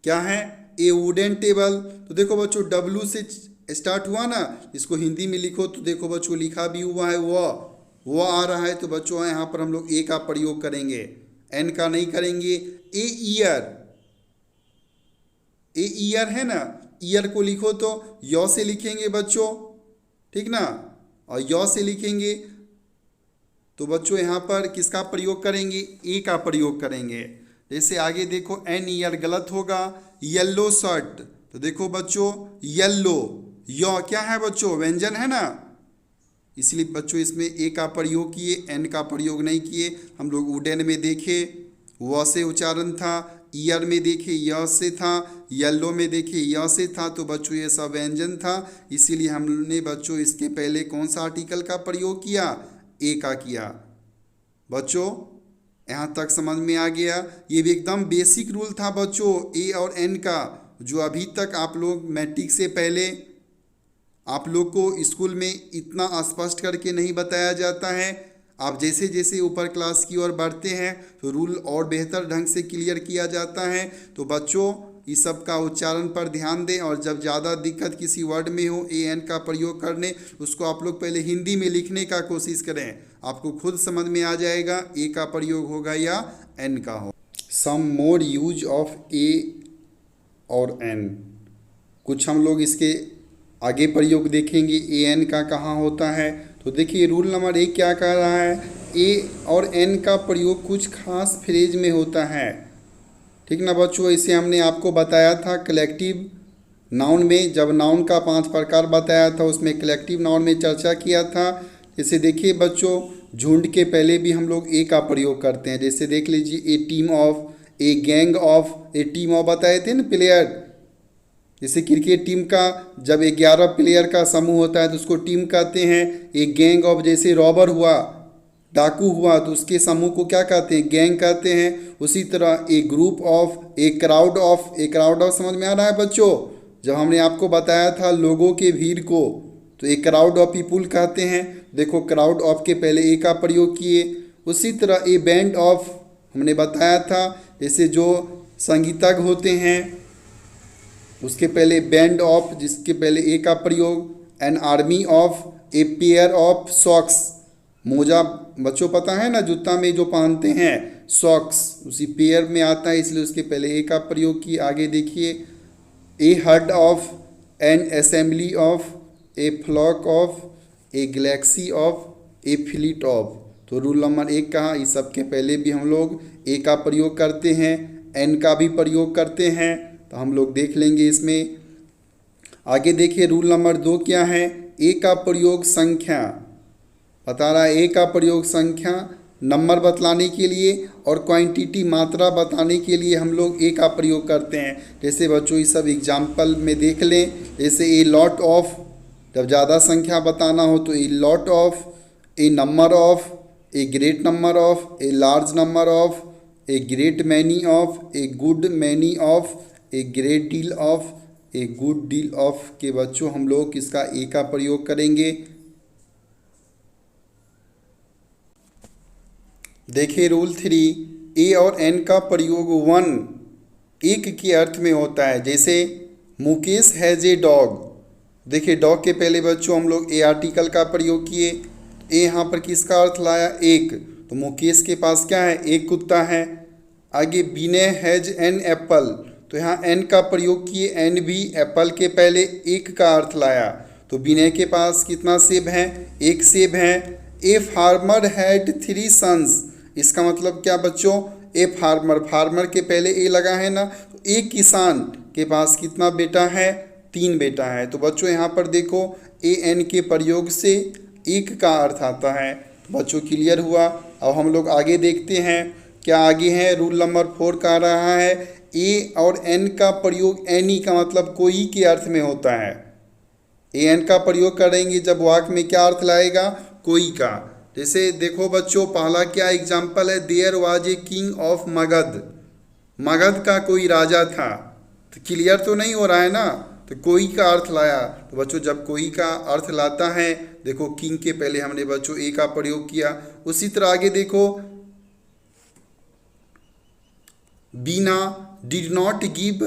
S2: क्या है, ए वुडन टेबल, तो देखो बच्चों W से स्टार्ट हुआ ना, इसको हिंदी में लिखो तो देखो बच्चों लिखा भी हुआ है वो आ रहा है, तो बच्चों यहाँ पर हम लोग ए का प्रयोग करेंगे, एन का नहीं करेंगे। ए ईयर है ना, ईयर को लिखो तो य से लिखेंगे बच्चों, ठीक ना, और य से लिखेंगे तो बच्चों यहाँ पर किसका प्रयोग करेंगे, ए का प्रयोग करेंगे। जैसे आगे देखो एन ईयर गलत होगा, येलो शर्ट, तो देखो बच्चों येलो, य क्या है बच्चों, व्यंजन है ना, इसलिए बच्चों इसमें ए का प्रयोग किए, एन का प्रयोग नहीं किए। हम लोग वुडन में देखे व से उच्चारण था, ईयर में देखे य से था, येलो में देखे य से था, तो बच्चों ये सब व्यंजन था, इसीलिए हमने बच्चों इसके पहले कौन सा आर्टिकल का प्रयोग किया, ए का किया। बच्चों यहाँ तक समझ में आ गया। ये भी एकदम बेसिक रूल था बच्चों ए और एन का, जो अभी तक आप लोग मैट्रिक से पहले आप लोग को स्कूल में इतना स्पष्ट करके नहीं बताया जाता है। आप जैसे जैसे ऊपर क्लास की ओर बढ़ते हैं तो रूल और बेहतर ढंग से क्लियर किया जाता है। तो बच्चों इस सब का उच्चारण पर ध्यान दें, और जब ज़्यादा दिक्कत किसी वर्ड में हो ए एन का प्रयोग करने, उसको आप लोग पहले हिंदी में लिखने का कोशिश करें, आपको खुद समझ में आ जाएगा ए का प्रयोग होगा या एन का हो। सम मोर यूज ऑफ ए और एन, कुछ हम लोग इसके आगे प्रयोग देखेंगे ए एन का कहाँ होता है। तो देखिए रूल नंबर 1 क्या कह रहा है, ए और एन का प्रयोग कुछ खास फ्रेज में होता है। ठीक ना बच्चों, इसे हमने आपको बताया था कलेक्टिव नाउन में, जब नाउन का 5 प्रकार बताया था उसमें कलेक्टिव नाउन में चर्चा किया था। जैसे देखिए बच्चों, झुंड के पहले भी हम लोग ए का प्रयोग करते हैं। जैसे देख लीजिए a team of, a gang of, a team of बताए थे ना प्लेयर। जैसे क्रिकेट टीम का जब 11 प्लेयर का समूह होता है तो उसको टीम कहते हैं। एक गैंग ऑफ, जैसे रॉबर हुआ, डाकू हुआ, तो उसके समूह को क्या कहते हैं, गैंग कहते हैं। उसी तरह a group of, a crowd of, a crowd of समझ में आ रहा है बच्चों, जब हमने आपको बताया था लोगों के भीड़ को, तो ए क्राउड ऑफ पीपुल कहते हैं। देखो क्राउड ऑफ के पहले ए का प्रयोग किए। उसी तरह ए बैंड ऑफ हमने बताया था, जैसे जो संगीतज्ञ होते हैं उसके पहले बैंड ऑफ, जिसके पहले ए का प्रयोग। An army of, a pair of socks, मोजा बच्चों पता है ना जूता में जो पहनते हैं सॉक्स, उसी पेयर में आता है इसलिए उसके पहले ए का प्रयोग किए। आगे देखिए a herd of, an assembly of, a flock of, a galaxy of, a fleet of. तो रूल नंबर 1 कहा, इस सब के पहले भी हम लोग ए का प्रयोग करते हैं, एन का भी प्रयोग करते हैं, तो हम लोग देख लेंगे इसमें। आगे देखिए रूल नंबर 2 क्या है, ए का प्रयोग संख्या बता रहा है। ए का प्रयोग संख्या नंबर बतलाने के लिए और क्वांटिटी मात्रा बताने के लिए हम लोग ए का प्रयोग करते हैं। जैसे बच्चों ये सब एग्जाम्पल में देख लें, जैसे ए लॉट ऑफ, जब ज़्यादा संख्या बताना हो तो a lot of, A number of, a great number of, a large number of, a great many of, a good many of, a great deal of, a good deal of के बच्चों हम लोग इसका ए का प्रयोग करेंगे। देखिए रूल 3, ए और एन का प्रयोग 1 एक के अर्थ में होता है। जैसे मुकेश हैज़ ए डॉग, देखिए डॉग के पहले बच्चों हम लोग ए आर्टिकल का प्रयोग किए। ए यहाँ पर किसका अर्थ लाया, एक, तो मुकेश के पास क्या है, एक कुत्ता है। आगे विनय हैज़ एन एप्पल, तो यहाँ एन का प्रयोग किए, एन भी एप्पल के पहले एक का अर्थ लाया, तो विनय के पास कितना सेब है, एक सेब है। ए फार्मर हैड 3 सन्स, इसका मतलब क्या बच्चों, ए फार्मर, फार्मर के पहले ए लगा है ना, तो एक किसान के पास कितना बेटा है, 3 बेटा है। तो बच्चों यहाँ पर देखो ए एन के प्रयोग से एक का अर्थ आता है। बच्चों क्लियर हुआ। अब हम लोग आगे देखते हैं क्या आगे है। रूल नंबर 4 कह रहा है ए और एन का प्रयोग एनी का मतलब कोई के अर्थ में होता है। ए एन का प्रयोग करेंगे जब वाक्य में क्या अर्थ लाएगा, कोई का। जैसे देखो बच्चों पहला क्या एग्जाम्पल है, there was a king of Magadh, Magadh का कोई राजा था। तो क्लियर तो नहीं हो रहा है ना, तो कोई का अर्थ लाया। तो बच्चों जब कोई का अर्थ लाता है, देखो किंग के पहले हमने बच्चों ए का प्रयोग किया। उसी तरह आगे देखो Bina did not give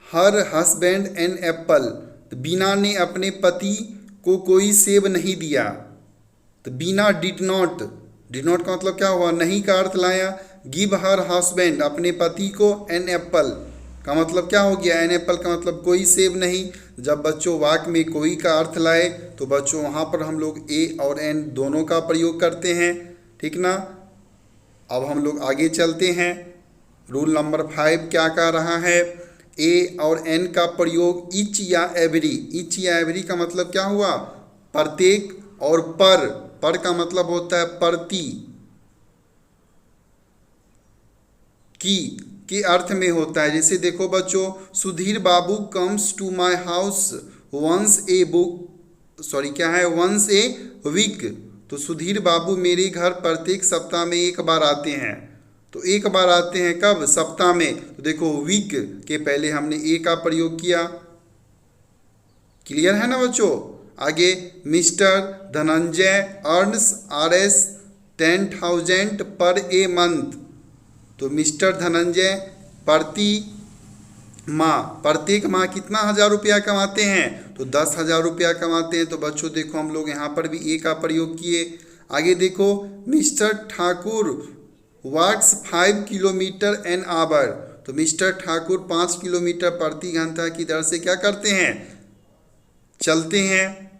S2: her husband an apple, तो बीना ने अपने पति को कोई सेब नहीं दिया। तो बीना डिड नॉट का मतलब क्या हुआ, नहीं का अर्थ लाया। गिव हर हस्बैंड अपने पति को एन एप्पल का मतलब क्या हो गया, एन एप्पल का मतलब कोई सेब नहीं। जब बच्चों वाक्य में कोई का अर्थ लाए तो बच्चों वहाँ पर हम लोग ए और एन दोनों का प्रयोग करते हैं, ठीक ना। अब हम लोग आगे चलते हैं। रूल नंबर 5 क्या कह रहा है, ए और एन का प्रयोग इच या एवरी, इच या एवरी का मतलब क्या हुआ, प्रत्येक, और पर का मतलब होता है प्रति, की के अर्थ में होता है। जैसे देखो बच्चों Sudhir Babu comes to my house once a week, तो सुधीर बाबू मेरे घर प्रत्येक सप्ताह में एक बार आते हैं। तो एक बार आते हैं कब, सप्ताह में। तो देखो वीक के पहले हमने ए का प्रयोग किया। क्लियर है ना बच्चों। आगे मिस्टर धनंजय अर्न्स RS 10,000 पर ए मंथ। तो मिस्टर धनंजय प्रत्येक माह कितना 1,000 रुपया कमाते हैं? तो 10,000 रुपया कमाते हैं। तो बच्चों देखो हम लोग यहाँ पर भी ए का प्रयोग किए। आगे देखो, Mister Thakur walks 5 kilometre an hour. तो मिस्टर ठाकुर 5 किलोमीटर प्रति घंटा की दर से क्या करते हैं? चलते हैं।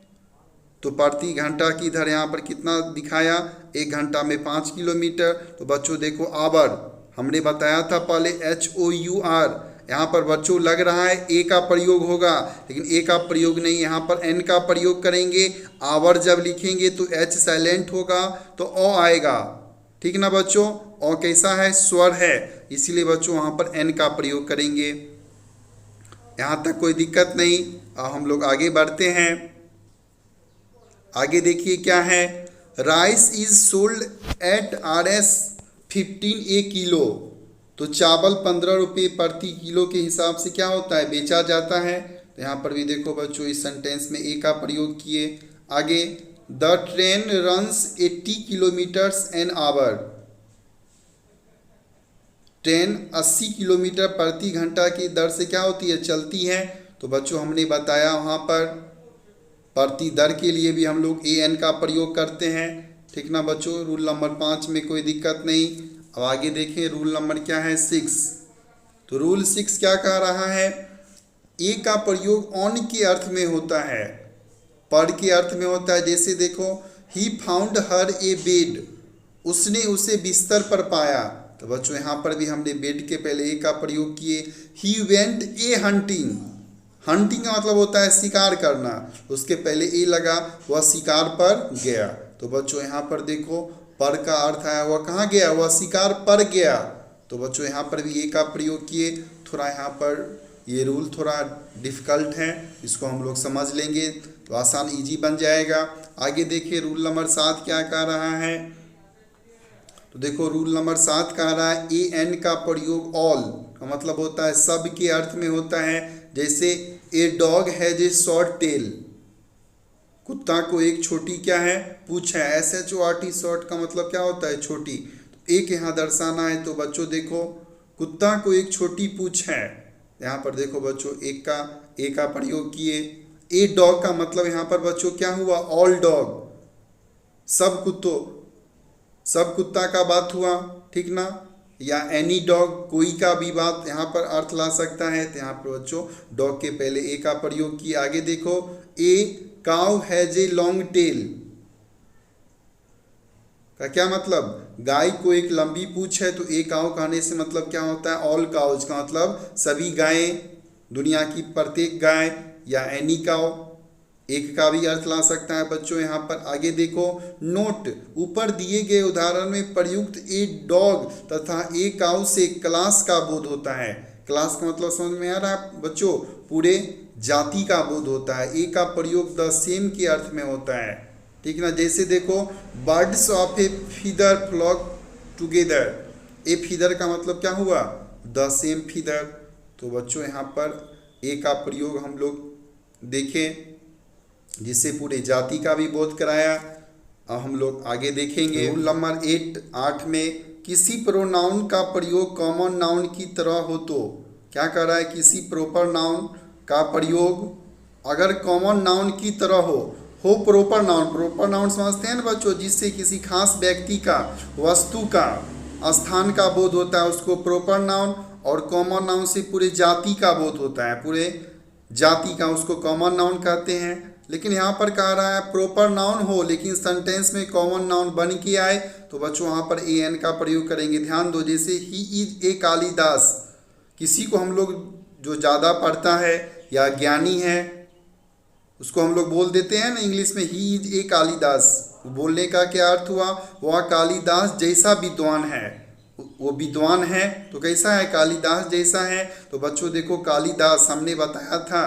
S2: तो प्रति घंटा की दर यहाँ पर कितना दिखाया? 1 घंटा में 5 किलोमीटर। तो बच्चों देखो आवर हमने बताया था पहले HOUR, यहाँ पर बच्चों लग रहा है ए का प्रयोग होगा, लेकिन ए का प्रयोग नहीं, यहाँ पर एन का प्रयोग करेंगे। आवर जब लिखेंगे तो एच साइलेंट होगा तो ओ आएगा, ठीक ना बच्चों? ओ कैसा है? स्वर है, इसीलिए बच्चों वहाँ पर एन का प्रयोग करेंगे। यहाँ तक कोई दिक्कत नहीं। अब हम लोग आगे बढ़ते हैं। आगे देखिए क्या है, rice is sold at RS 15 A kilo. तो चावल 15 रुपये प्रति किलो के हिसाब से क्या होता है? बेचा जाता है। तो यहाँ पर भी देखो बच्चों इस सेंटेंस में ए का प्रयोग किए। आगे, the train runs 80 kilometres an hour. Train 80 kilometre प्रति घंटा की दर से क्या होती है? चलती है। तो बच्चों हमने बताया वहाँ पर प्रति दर के लिए भी हम लोग एन का प्रयोग करते हैं, ठीक ना बच्चों? रूल नंबर 5 में कोई दिक्कत नहीं। अब आगे देखें रूल नंबर क्या है? 6। तो रूल 6 क्या कह रहा है? ए का प्रयोग ऑन के अर्थ में होता है, पर के अर्थ में होता है। जैसे देखो, he found her A bed, उसने उसे बिस्तर पर पाया। तो बच्चों यहाँ पर भी हमने बेड के पहले ए का प्रयोग किए। He went A hunting, hunting का मतलब होता है शिकार करना, उसके पहले ए लगा, वह शिकार पर गया। तो बच्चों यहाँ पर देखो पर का अर्थ है वह कहाँ गया? वह शिकार पर गया। तो बच्चों यहाँ पर भी ए का प्रयोग किए। थोड़ा यहाँ पर ये रूल थोड़ा डिफ़िकल्ट है, इसको हम लोग समझ लेंगे तो आसान इजी बन जाएगा। आगे देखिए रूल नंबर 7 क्या कह रहा है? तो देखो रूल नंबर 7 कह रहा है ए एन का प्रयोग ऑल का मतलब होता है सब के अर्थ में होता है। जैसे a dog has a short tail, कुत्ता को एक छोटी क्या है? पूंछ है। SHORT शॉर्ट का मतलब क्या होता है? छोटी। तो एक यहाँ दर्शाना है। तो बच्चों देखो कुत्ता को एक छोटी पूंछ है। यहाँ पर देखो बच्चों एक का ए का प्रयोग किए। ए डॉग का मतलब यहाँ पर बच्चों क्या हुआ? ऑल डॉग, सब कुत्तों, सब कुत्ता का बात हुआ, ठीक ना? या एनी डॉग, कोई का भी बात यहाँ पर अर्थ ला सकता है। तो यहाँ पर बच्चों डॉग के पहले ए का प्रयोग किया। आगे देखो, a cow has a long tail का क्या मतलब? गाय को एक लंबी पूंछ है। तो ए काउ कहने से मतलब क्या होता है? ऑल काउज का मतलब सभी गायें, दुनिया की प्रत्येक गाय, या एनी काउ एक का भी अर्थ ला सकता है बच्चों। यहाँ पर आगे देखो, नोट, ऊपर दिए गए उदाहरण में प्रयुक्त ए डॉग तथा ए काउ से क्लास का बोध होता है। क्लास का मतलब समझ में आ रहा है बच्चों? पूरे जाति का बोध होता है। ए का प्रयोग द सेम के अर्थ में होता है, ठीक ना? जैसे देखो, birds of a feather flock together. A feather का मतलब क्या हुआ? The same feather. तो बच्चों यहाँ पर ए का प्रयोग हम लोग देखें, जिससे पूरे जाति का भी बोध कराया। अब हम लोग आगे देखेंगे रूल नंबर 8 में, किसी प्रोनाउन का प्रयोग कॉमन नाउन की तरह हो तो क्या कर रहा है? किसी प्रॉपर नाउन का प्रयोग अगर कॉमन नाउन की तरह हो प्रॉपर नाउन। प्रॉपर नाउन समझते हैं ना बच्चों? जिससे किसी खास व्यक्ति का, वस्तु का, स्थान का बोध होता है उसको प्रॉपर नाउन, और कॉमन नाउन से पूरे जाति का बोध होता है, पूरे जाति का, उसको कॉमन नाउन कहते हैं। लेकिन यहाँ पर कह रहा है प्रॉपर नाउन हो लेकिन सेंटेंस में कॉमन नाउन बन के आए, तो बच्चों वहाँ पर ए एन का प्रयोग करेंगे। ध्यान दो, जैसे ही इज ए कालिदास, किसी को हम लोग जो ज़्यादा पढ़ता है या ज्ञानी है उसको हम लोग बोल देते हैं ना इंग्लिश में, ही इज ए कालिदास। बोलने का क्या अर्थ हुआ? वह कालिदास जैसा विद्वान है, वो विद्वान है तो कैसा है? कालिदास जैसा है। तो बच्चों देखो कालिदास हमने बताया था,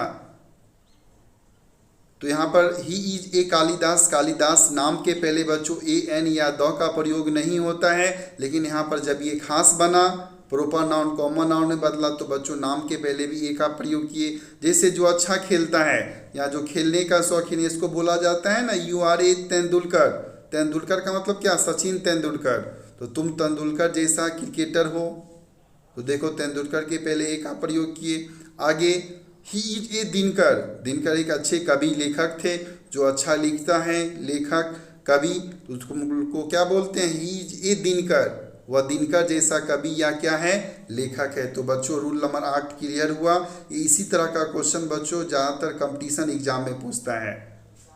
S2: तो यहाँ पर he is a Kalidas, Kalidas नाम के पहले बच्चों ए एन या द का प्रयोग नहीं होता है। लेकिन यहाँ पर जब ये खास बना, प्रॉपर नाउन कॉमन नाउन में बदला, तो बच्चों नाम के पहले भी ए का प्रयोग किए। जैसे जो अच्छा खेलता है या जो खेलने का शौकीन है, इसको बोला जाता है ना, you R A Tendulkar. Tendulkar का मतलब क्या, सचिन तेंदुलकर। तो तुम तेंदुलकर जैसा क्रिकेटर हो। तो देखो तेंदुलकर के पहले ए का प्रयोग किए। आगे he is a Dinkar. Dinkar एक अच्छे कवि लेखक थे, जो अच्छा लिखता है लेखक कवि, तो उसको क्या बोलते हैं, ही इज ए दिनकर। वह दिनकर जैसा कवि या क्या है, लेखक है। तो बच्चों रूल नंबर 8 क्लियर हुआ। ये इसी तरह का क्वेश्चन बच्चों ज़्यादातर कंपटीशन एग्जाम में पूछता है।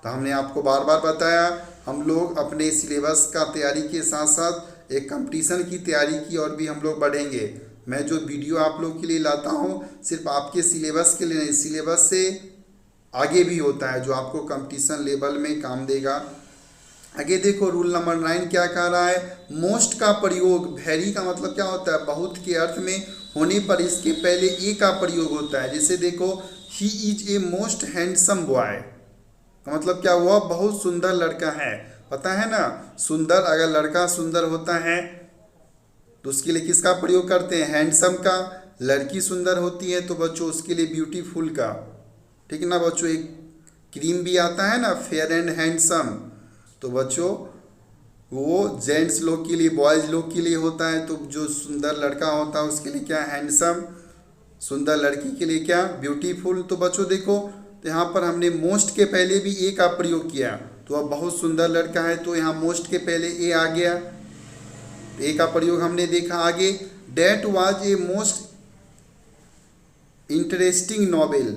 S2: तो हमने आपको बार बार बताया, हम लोग अपने सिलेबस का तैयारी के साथ साथ एक कंपटीशन की तैयारी की और भी हम लोग बढ़ेंगे। मैं जो वीडियो आप लोग के लिए लाता हूँ सिर्फ आपके सिलेबस के लिए नहीं, सिलेबस से आगे भी होता है जो आपको कंपटीशन लेवल में काम देगा। आगे देखो रूल नंबर 9 क्या कह रहा है, मोस्ट का प्रयोग, वेरी का मतलब क्या होता है, बहुत के अर्थ में होने पर इसके पहले ए का प्रयोग होता है। जैसे देखो he is a most handsome boy, का मतलब क्या हुआ, बहुत सुंदर लड़का है। पता है ना, सुंदर, अगर लड़का सुंदर होता है तो उसके लिए किसका प्रयोग करते हैं, हैंडसम का। लड़की सुंदर होती है तो बच्चों उसके लिए ब्यूटीफुल का। ठीक है ना बच्चों, एक क्रीम भी आता है ना, फेयर एंड हैंडसम, तो बच्चों वो जेंट्स लोग के लिए, बॉयज़ लोग के लिए होता है। तो जो सुंदर लड़का होता है उसके लिए क्या, हैंडसम। सुंदर लड़की के लिए क्या, ब्यूटीफुल। तो बच्चों देखो, तो यहाँ पर हमने मोस्ट के पहले भी ए का प्रयोग किया, तो अब बहुत सुंदर लड़का है तो यहाँ मोस्ट के पहले ए आ गया, ए का प्रयोग हमने देखा। आगे that was a most interesting novel,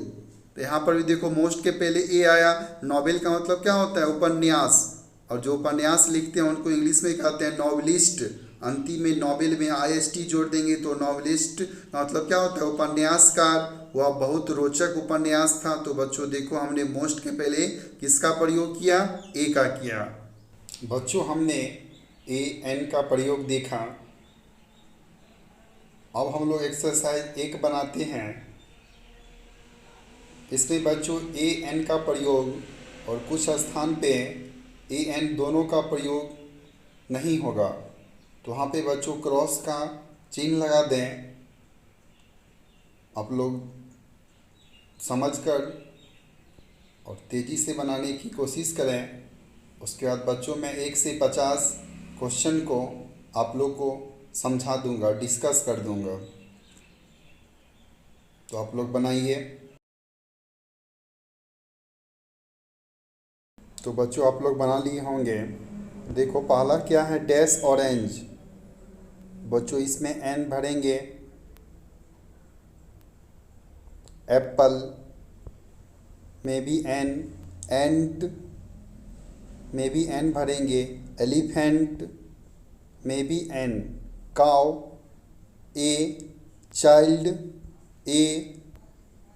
S2: तो यहाँ पर भी देखो मोस्ट के पहले ए आया। नॉवेल का मतलब क्या होता है, उपन्यास, और जो उपन्यास लिखते हैं उनको इंग्लिश में कहते हैं नॉवलिस्ट। अंतिम में नॉवेल में IST जोड़ देंगे तो नॉवलिस्ट मतलब क्या होता है, उपन्यासकार। वह बहुत रोचक उपन्यास था। तो बच्चों देखो हमने मोस्ट के पहले किसका प्रयोग किया, ए का किया। बच्चों हमने एन का प्रयोग देखा। अब हम लोग एक्सरसाइज 1 बनाते हैं। इसमें बच्चों एन का प्रयोग और कुछ स्थान पे एन दोनों का प्रयोग नहीं होगा, तो वहाँ पे बच्चों क्रॉस का चिन्ह लगा दें। आप लोग समझकर और तेज़ी से बनाने की कोशिश करें। उसके बाद बच्चों मैं 1 से 50 क्वेश्चन को आप लोग को समझा दूंगा, डिस्कस कर दूंगा, तो आप लोग बनाइए। तो बच्चों आप लोग बना लिए होंगे। देखो पहला क्या है, डैश ऑरेंज। बच्चों इसमें एन भरेंगे, एप्पल में भी एन, एंट में भी एन भरेंगे, एलिफेंट में भी N, cow A, child a.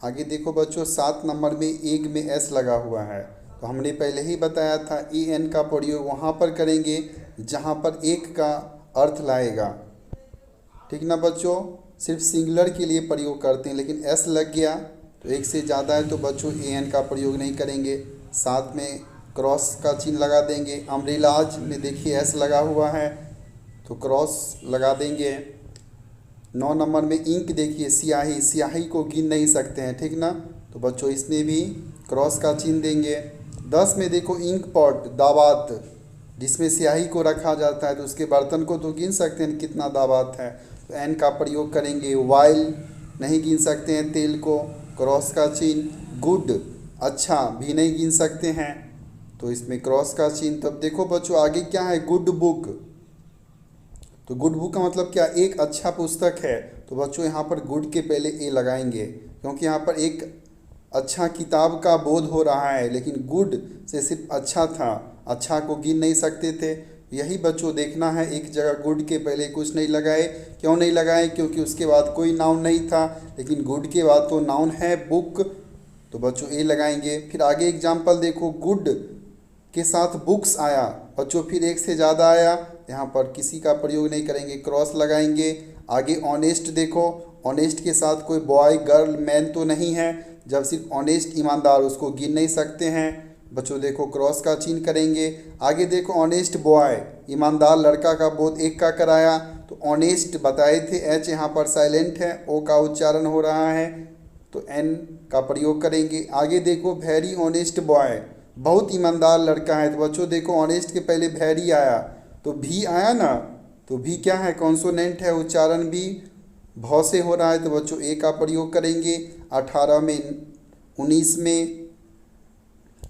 S2: आगे देखो बच्चों 7 नंबर में एग में एस लगा हुआ है, तो हमने पहले ही बताया था एन का प्रयोग वहाँ पर करेंगे जहाँ पर एक का अर्थ लाएगा। ठीक ना बच्चों, सिर्फ सिंगुलर के लिए प्रयोग करते हैं, लेकिन एस लग गया तो एक से ज़्यादा है तो बच्चों एन का प्रयोग नहीं करेंगे। साथ में क्रॉस का चिन्ह लगा देंगे। अम्ब्रेलाज में देखिए एस लगा हुआ है तो क्रॉस लगा देंगे। 9 नंबर में इंक देखिए, स्याही, स्याही को गिन नहीं सकते हैं, ठीक ना, तो बच्चों इसमें भी क्रॉस का चिन्ह देंगे। 10 में देखो इंक पॉट, दावात, जिसमें स्याही को रखा जाता है, तो उसके बर्तन को तो गिन सकते हैं कितना दावात है, तो एन का प्रयोग करेंगे। वाइल नहीं गिन सकते हैं तेल को, क्रॉस का चिन्ह। गुड अच्छा भी नहीं गिन सकते हैं, तो इसमें क्रॉस का चिन्ह। तब देखो बच्चों आगे क्या है, गुड बुक, तो गुड बुक का मतलब क्या, एक अच्छा पुस्तक है, तो बच्चों यहाँ पर गुड के पहले ए लगाएंगे, क्योंकि यहाँ पर एक अच्छा किताब का बोध हो रहा है, लेकिन गुड से सिर्फ अच्छा था, अच्छा को गिन नहीं सकते थे। यही बच्चों देखना है, एक जगह गुड के पहले कुछ नहीं लगाए। क्यों नहीं लगाए, क्योंकि उसके बाद कोई नाउन नहीं था, लेकिन गुड के बाद तो नाउन है बुक, तो बच्चों ए लगाएंगे। फिर आगे एग्जाम्पल देखो, गुड के साथ बुक्स आया, बच्चों फिर एक से ज़्यादा आया, यहाँ पर किसी का प्रयोग नहीं करेंगे, क्रॉस लगाएंगे। आगे ऑनेस्ट देखो, ऑनेस्ट के साथ कोई बॉय गर्ल मैन तो नहीं है, जब सिर्फ ऑनेस्ट ईमानदार, उसको गिन नहीं सकते हैं, बच्चों देखो क्रॉस का चिन्ह करेंगे। आगे देखो ऑनेस्ट बॉय, ईमानदार लड़का का बोध एक का कराया, तो ऑनेस्ट बताए थे, एच यहाँ पर साइलेंट है, ओ का उच्चारण हो रहा है, तो एन का प्रयोग करेंगे। आगे देखो वेरी ऑनेस्ट बॉय, बहुत ईमानदार लड़का है। तो बच्चों देखो ऑनेस्ट के पहले वेरी आया तो भी आया ना, तो भी क्या है, कॉन्सोनेंट है, उच्चारण भी भौ से हो रहा है। तो बच्चों ए का प्रयोग करेंगे 18 में, 19 में,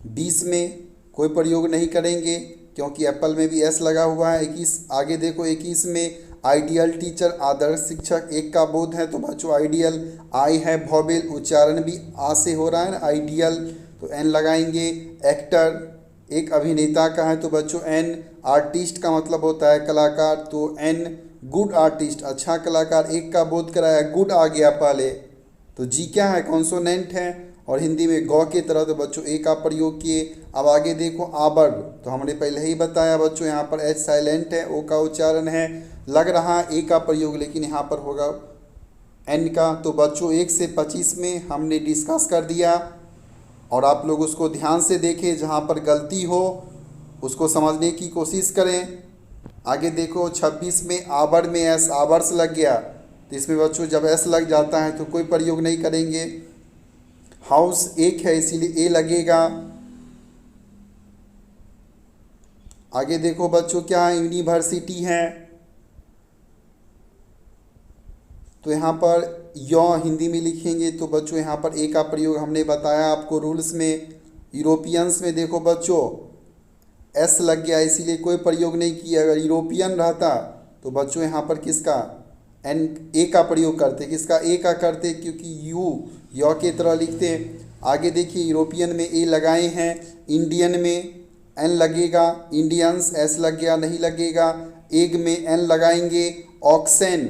S2: 20 में कोई प्रयोग नहीं करेंगे क्योंकि एप्पल में भी एस लगा हुआ है। 21 आगे देखो, 21 में आइडियल टीचर आदर्श शिक्षक एक का बोध है। तो बच्चों आइडियल आई है भॉवेल, उच्चारण भी आ से हो रहा है ना आइडियल, तो एन लगाएंगे। एक्टर एक अभिनेता का है तो बच्चों एन। आर्टिस्ट का मतलब होता है कलाकार, तो एन। गुड आर्टिस्ट अच्छा कलाकार एक का बोध कराया, गुड आ गया पहले, तो जी क्या है, कॉन्सोनेंट है और हिंदी में गौ की तरह, तो बच्चों ए का प्रयोग किए। अब आगे देखो आबर, तो हमने पहले ही बताया बच्चों यहाँ पर एच साइलेंट है, ओ का उच्चारण है, लग रहा ए का प्रयोग लेकिन यहाँ पर होगा एन का। तो बच्चों 1 से 25 में हमने डिस्कस कर दिया और आप लोग उसको ध्यान से देखें, जहाँ पर गलती हो उसको समझने की कोशिश करें। आगे देखो 26 में आबर में एस, आवर्स लग गया, तो इसमें बच्चों जब एस लग जाता है तो कोई प्रयोग नहीं करेंगे। हाउस एक है इसीलिए ए लगेगा। आगे देखो बच्चों क्या है, यूनिवर्सिटी है, तो यहाँ पर यौ हिंदी में लिखेंगे, तो बच्चों यहाँ पर ए का प्रयोग हमने बताया आपको रूल्स में। यूरोपियंस में देखो बच्चों एस लग गया इसीलिए कोई प्रयोग नहीं किया, अगर यूरोपियन रहता तो बच्चों यहाँ पर किसका एन ए का प्रयोग करते, किसका ए का करते, क्योंकि यू यौ के तरह लिखते। आगे देखिए यूरोपियन में ए लगाए हैं, इंडियन में एन लगेगा, इंडियंस एस लग गया नहीं लगेगा। एग में एन लगाएंगे। ऑक्सन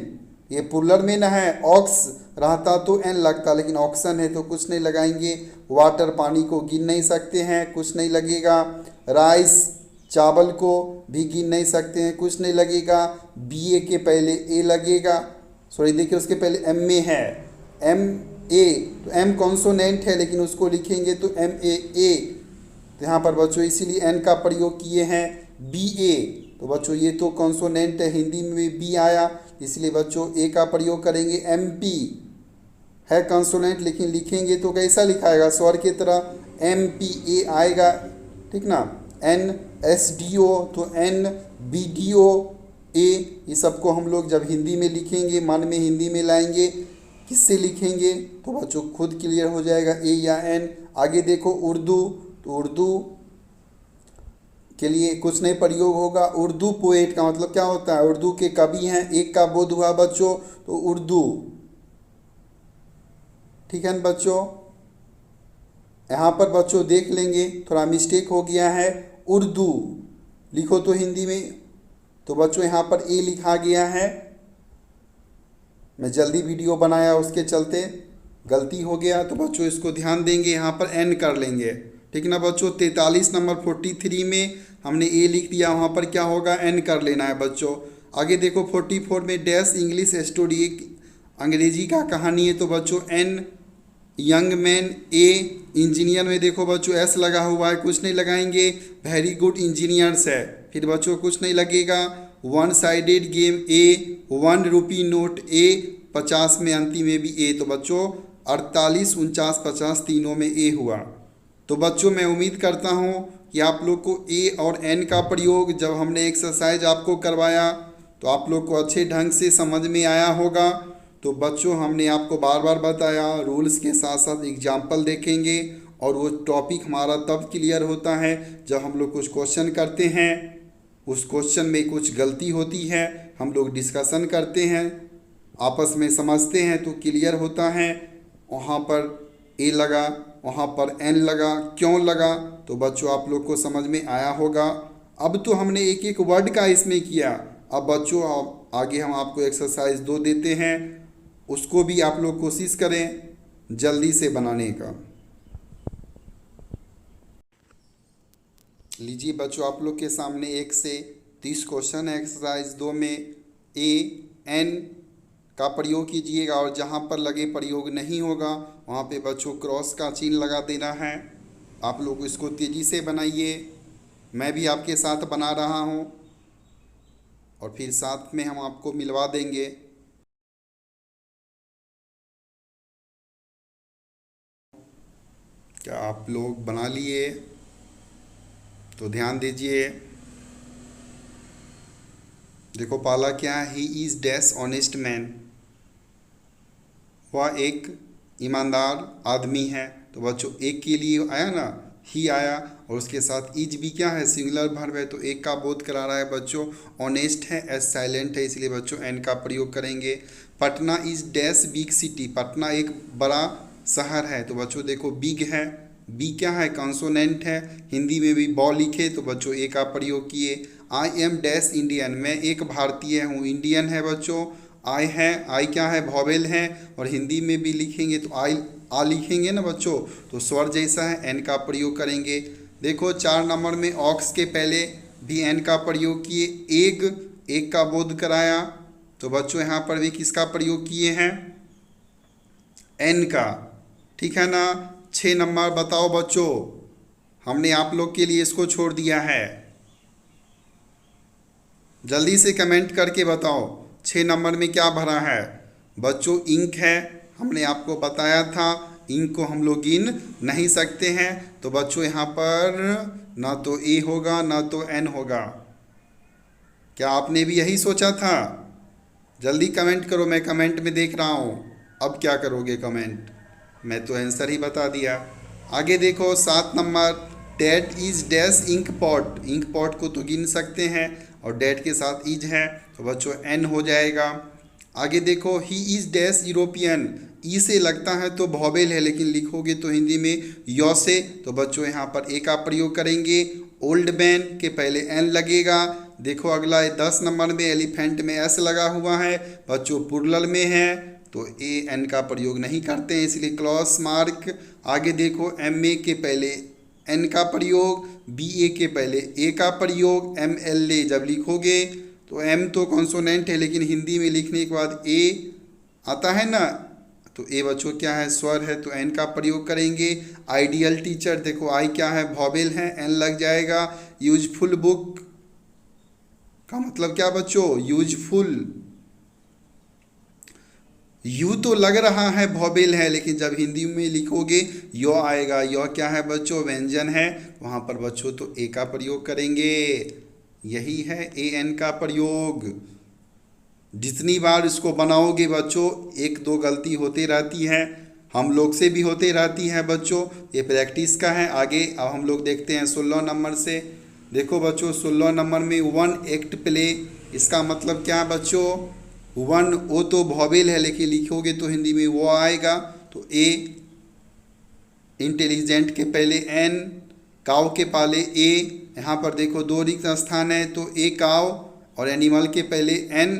S2: ये पुलर में ना है, ऑक्स रहता तो एन लगता लेकिन ऑक्सन है तो कुछ नहीं लगाएंगे। वाटर पानी को गिन नहीं सकते हैं, कुछ नहीं लगेगा। राइस चावल को भी गिन नहीं सकते हैं, कुछ नहीं लगेगा। बी ए के पहले ए लगेगा, सॉरी देखिए उसके पहले एम में है एम ए, तो एम कॉन्सोनेंट है लेकिन उसको लिखेंगे तो एम ए, तो यहाँ पर बच्चों इसीलिए एन का प्रयोग किए हैं। बी ए, तो बच्चों ये तो कॉन्सोनेंट है, हिंदी में बी आया इसलिए बच्चों ए का प्रयोग करेंगे। एम पी है कॉन्सोनेंट लेकिन लिखेंगे तो कैसा लिखाएगा, स्वर की तरह एम पी ए आएगा, ठीक ना। एन एस डी ओ, तो एन बी डी ओ ए, ये सबको हम लोग जब हिंदी में लिखेंगे, मन में हिंदी में लाएंगे, किससे लिखेंगे तो बच्चों खुद क्लियर हो जाएगा ए या एन। आगे देखो उर्दू, तो उर्दू के लिए कुछ नहीं प्रयोग होगा। उर्दू पोएट का मतलब क्या होता है, उर्दू के कवि हैं, एक का बोध हुआ बच्चों तो उर्दू, ठीक है ना बच्चों। यहाँ पर बच्चों देख लेंगे थोड़ा मिस्टेक हो गया है, उर्दू लिखो तो हिंदी में, तो बच्चों यहाँ पर ए लिखा गया है, मैं जल्दी वीडियो बनाया उसके चलते गलती हो गया, तो बच्चों इसको ध्यान देंगे, यहाँ पर एन कर लेंगे, ठीक ना बच्चों। 43 नंबर 43 में हमने ए लिख दिया, वहाँ पर क्या होगा एन कर लेना है बच्चों। आगे देखो 44 में डैश इंग्लिश स्टोरी, एक अंग्रेजी का कहानी है, तो बच्चों एन। यंग मैन ए, इंजीनियर में देखो बच्चों एस लगा हुआ है, कुछ नहीं लगाएंगे। वेरी गुड इंजीनियर्स है, फिर बच्चों कुछ नहीं लगेगा। वन साइडेड गेम ए, 1 रुपी नोट ए, 50 में अंतिम में भी ए, तो बच्चों 48, 49, 50 तीनों में ए हुआ। तो बच्चों मैं उम्मीद करता हूँ कि आप लोग को ए और एन का प्रयोग जब हमने एक्सरसाइज आपको करवाया तो आप लोग को अच्छे ढंग से समझ में आया होगा। तो बच्चों हमने आपको बार बार बताया, रूल्स के साथ साथ एग्जाम्पल देखेंगे और वो टॉपिक हमारा तब क्लियर होता है जब हम लोग कुछ क्वेश्चन करते हैं, उस क्वेश्चन में कुछ गलती होती है, हम लोग डिस्कशन करते हैं, आपस में समझते हैं तो क्लियर होता है। वहाँ पर ए लगा, वहाँ पर एन लगा, क्यों लगा, तो बच्चों आप लोग को समझ में आया होगा। अब तो हमने एक एक वर्ड का इसमें किया, अब बच्चों आगे हम आपको एक्सरसाइज 2 देते हैं, उसको भी आप लोग कोशिश करें जल्दी से बनाने का। लीजिए बच्चों आप लोग के सामने 1 से 30 क्वेश्चन है एक्सरसाइज 2 में। ए एन का प्रयोग कीजिएगा और जहाँ पर लगे प्रयोग नहीं होगा वहाँ पे बच्चों क्रॉस का चिन्ह लगा देना है। आप लोग इसको तेज़ी से बनाइए, मैं भी आपके साथ बना रहा हूँ और फिर साथ में हम आपको मिलवा देंगे। क्या आप लोग बना लिए? तो ध्यान दीजिए। देखो पहला क्या है, he is dash honest man, वह एक ईमानदार आदमी है। तो बच्चों एक के लिए आया ना, ही आया, और उसके साथ इज भी क्या है, सिंगुलर वर्ब है, तो एक का बोध करा रहा है बच्चों। ऑनेस्ट है, एस साइलेंट है, इसलिए बच्चों एन का प्रयोग करेंगे। Patna is dash big city, Patna एक बड़ा शहर है। तो बच्चों देखो बिग है, बी क्या है, कंसोनेंट है, हिंदी में भी बॉ लिखे तो बच्चों ए का प्रयोग किए। आई एम डैश इंडियन, मैं एक भारतीय हूँ, इंडियन है बच्चों। आई है, आई क्या है, वॉवेल है, और हिंदी में भी लिखेंगे तो आई आ लिखेंगे ना बच्चों, तो स्वर जैसा है, एन का प्रयोग करेंगे। देखो 4 नंबर में ऑक्स के पहले भी एन का प्रयोग किए। एग, एक का बोध कराया, तो बच्चों यहाँ पर भी किसका प्रयोग किए हैं, एन का, ठीक है ना। 6 नंबर बताओ बच्चों, हमने आप लोग के लिए इसको छोड़ दिया है, जल्दी से कमेंट करके बताओ 6 नंबर में क्या भरा है। बच्चों इंक है, हमने आपको बताया था इंक को हम लोग गिन नहीं सकते हैं, तो बच्चों यहाँ पर ना तो ए होगा ना तो एन होगा। क्या आपने भी यही सोचा था? जल्दी कमेंट करो, मैं कमेंट में देख रहा हूँ। अब क्या करोगे कमेंट, मैं तो आंसर ही बता दिया। आगे देखो 7 number, that is dash ink pot, ink pot को तो गिन सकते हैं, और डैट के साथ इज है, तो बच्चों एन हो जाएगा। आगे देखो ही इज डैश यूरोपियन, ई से लगता है तो वॉवेल है, लेकिन लिखोगे तो हिंदी में यौ से, तो बच्चों यहाँ पर ए का प्रयोग करेंगे। ओल्ड मैन के पहले एन लगेगा। देखो अगला 10 नंबर में एलिफेंट में एस लगा हुआ है, बच्चों पुरलल में है, तो ए एन का प्रयोग नहीं करते हैं, इसलिए क्रॉस मार्क। आगे देखो एम ए के पहले एन का प्रयोग, बी ए के पहले ए का प्रयोग, एम एल ए जब लिखोगे तो एम तो कॉन्सोनेंट है, लेकिन हिंदी में लिखने के बाद ए आता है ना, तो ए बच्चों क्या है, स्वर है, तो एन का प्रयोग करेंगे। आइडियल टीचर, देखो आई क्या है, वॉवेल है, एन लग जाएगा। यूजफुल बुक का मतलब क्या बच्चों, यूजफुल, यू तो लग रहा है वॉवेल है, लेकिन जब हिंदी में लिखोगे यो आएगा। यो क्या है बच्चों, व्यंजन है, वहाँ पर बच्चों तो ए का प्रयोग करेंगे। यही है ए एन का प्रयोग। जितनी बार इसको बनाओगे बच्चों, 1-2 गलती होती रहती है, हम लोग से भी होती रहती है बच्चों, ये प्रैक्टिस का है। आगे अब हम लोग देखते हैं 16 नंबर से। देखो बच्चों 16 नंबर में वन एक्ट प्ले, इसका मतलब क्या है बच्चों, वन ओ तो वॉवेल है, लेकिन लिखोगे तो हिंदी में वो आएगा, तो ए। इंटेलिजेंट के पहले एन, काव के पहले ए, यहाँ पर देखो 2 रिक्त स्थान है, तो ए काव, और एनिमल के पहले एन,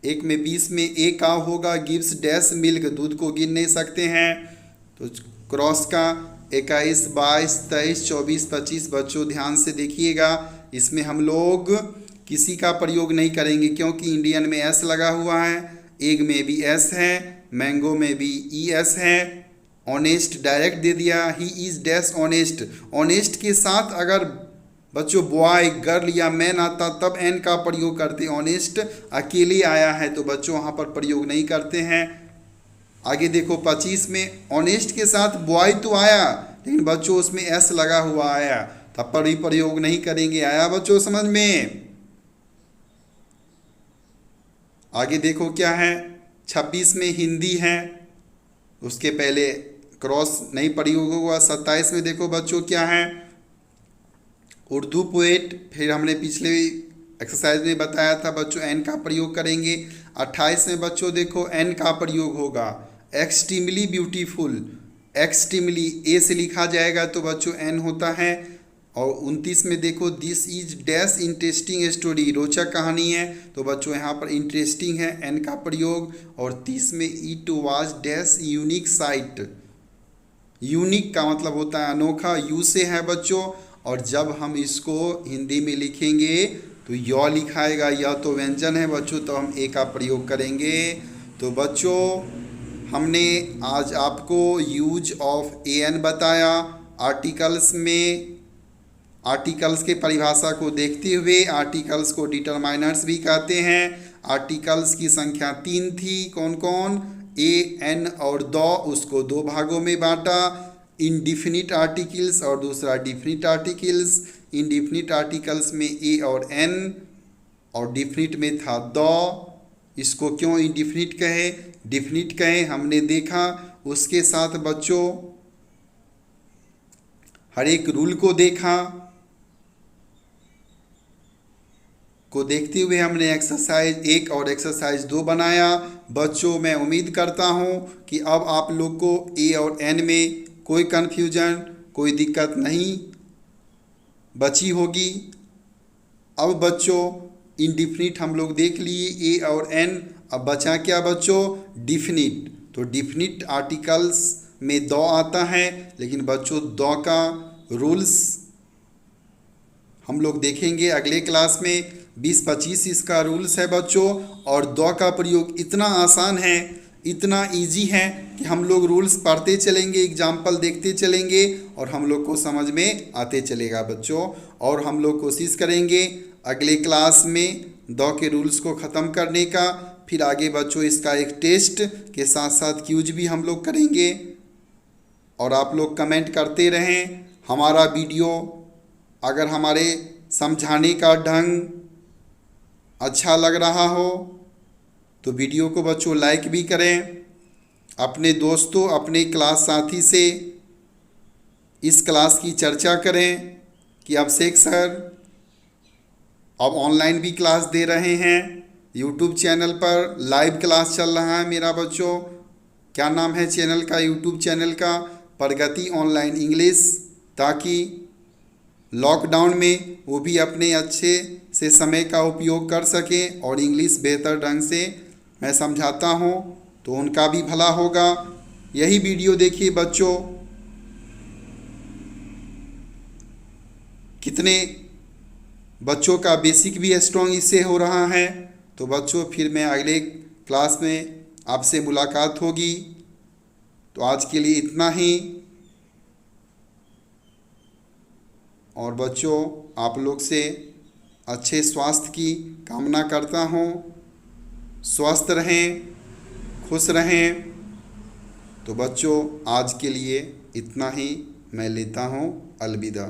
S2: एक में 20 में ए काव होगा। गिव्स डैश मिल्क, दूध को गिन नहीं सकते हैं, तो क्रॉस का 21, 22, 23, 24, 25 बच्चों ध्यान से देखिएगा, इसमें हम लोग किसी का प्रयोग नहीं करेंगे, क्योंकि इंडियन में एस लगा हुआ है, एग में भी एस है, मैंगो में भी ई एस है। ऑनेस्ट डायरेक्ट दे दिया, he is dash honest, honest के साथ अगर बच्चों बॉय गर्ल या मैन आता तब एन का प्रयोग करते, ऑनेस्ट अकेले आया है तो बच्चों वहाँ पर प्रयोग नहीं करते हैं। आगे देखो 25 में ऑनेस्ट के साथ बॉय तो आया, लेकिन बच्चों उसमें एस लगा हुआ आया, तब पर भी प्रयोग नहीं करेंगे। आया बच्चों समझ में? आगे देखो क्या है, 26 में हिंदी है, उसके पहले क्रॉस नहीं प्रयोग होगा। 27 में देखो बच्चों क्या है, उर्दू पोएट, फिर हमने पिछले एक्सरसाइज में बताया था बच्चों एन का प्रयोग करेंगे। 28 में बच्चों देखो एन का प्रयोग होगा, एक्सट्रीमली ब्यूटीफुल, एक्सट्रीमली ए से लिखा जाएगा तो बच्चों एन होता है। और 29 में देखो this is dash interesting story, रोचक कहानी है, तो बच्चों यहाँ पर इंटरेस्टिंग है, एन का प्रयोग। और 30 में it was dash unique site, unique का मतलब होता है अनोखा, यू से है बच्चों, और जब हम इसको हिंदी में लिखेंगे तो यौ लिखाएगा, या तो व्यंजन है बच्चों, तो हम ए का प्रयोग करेंगे। तो बच्चों हमने आज आपको यूज ऑफ ए एन बताया। आर्टिकल्स में आर्टिकल्स के परिभाषा को देखते हुए आर्टिकल्स को डिटरमाइनर्स भी कहते हैं। आर्टिकल्स की संख्या 3 थी, कौन कौन, ए एन और द, उसको 2 भागों में बांटा, इनडिफिनिट आर्टिकल्स और दूसरा डिफिनिट आर्टिकल्स। इंडिफिनिट आर्टिकल्स में ए और एन, और डिफिनिट में था द। इसको क्यों इंडिफिनिट कहे, डिफिनिट कहे, हमने देखा। उसके साथ बच्चों हर एक रूल को देखा, को देखते हुए हमने एक्सरसाइज 1 और एक्सरसाइज 2 बनाया। बच्चों मैं उम्मीद करता हूँ कि अब आप लोग को ए और एन में कोई कन्फ्यूजन, कोई दिक्कत नहीं बची होगी। अब बच्चों इंडिफिनिट हम लोग देख लिए, ए और एन। अब बचा क्या बच्चों, डिफिनिट। तो डिफिनिट आर्टिकल्स में द आता है, लेकिन बच्चों द का रूल्स हम लोग देखेंगे अगले क्लास में। 20-25 इसका रूल्स है बच्चों, और द का प्रयोग इतना आसान है, इतना इजी है कि हम लोग रूल्स पढ़ते चलेंगे, एग्जाम्पल देखते चलेंगे और हम लोग को समझ में आते चलेगा बच्चों। और हम लोग कोशिश करेंगे अगले क्लास में द के रूल्स को ख़त्म करने का। फिर आगे बच्चों इसका एक टेस्ट के साथ साथ क्यूज भी हम लोग करेंगे। और आप लोग कमेंट करते रहें। हमारा वीडियो अगर हमारे समझाने का ढंग अच्छा लग रहा हो तो वीडियो को बच्चों लाइक भी करें। अपने दोस्तों, अपने क्लास साथी से इस क्लास की चर्चा करें कि अभिषेक सर अब ऑनलाइन भी क्लास दे रहे हैं। यूट्यूब चैनल पर लाइव क्लास चल रहा है मेरा बच्चों। क्या नाम है चैनल का, यूट्यूब चैनल का, प्रगति ऑनलाइन इंग्लिश, ताकि लॉकडाउन में वो भी अपने अच्छे से समय का उपयोग कर सकें और इंग्लिश बेहतर ढंग से मैं समझाता हूँ तो उनका भी भला होगा। यही वीडियो देखिए बच्चों, कितने बच्चों का बेसिक भी स्ट्रॉन्ग इससे हो रहा है। तो बच्चों फिर मैं अगले क्लास में आपसे मुलाकात होगी। तो आज के लिए इतना ही। और बच्चों आप लोग से अच्छे स्वास्थ्य की कामना करता हूँ। स्वस्थ रहें, खुश रहें। तो बच्चों आज के लिए इतना ही मैं लेता हूँ। अलविदा।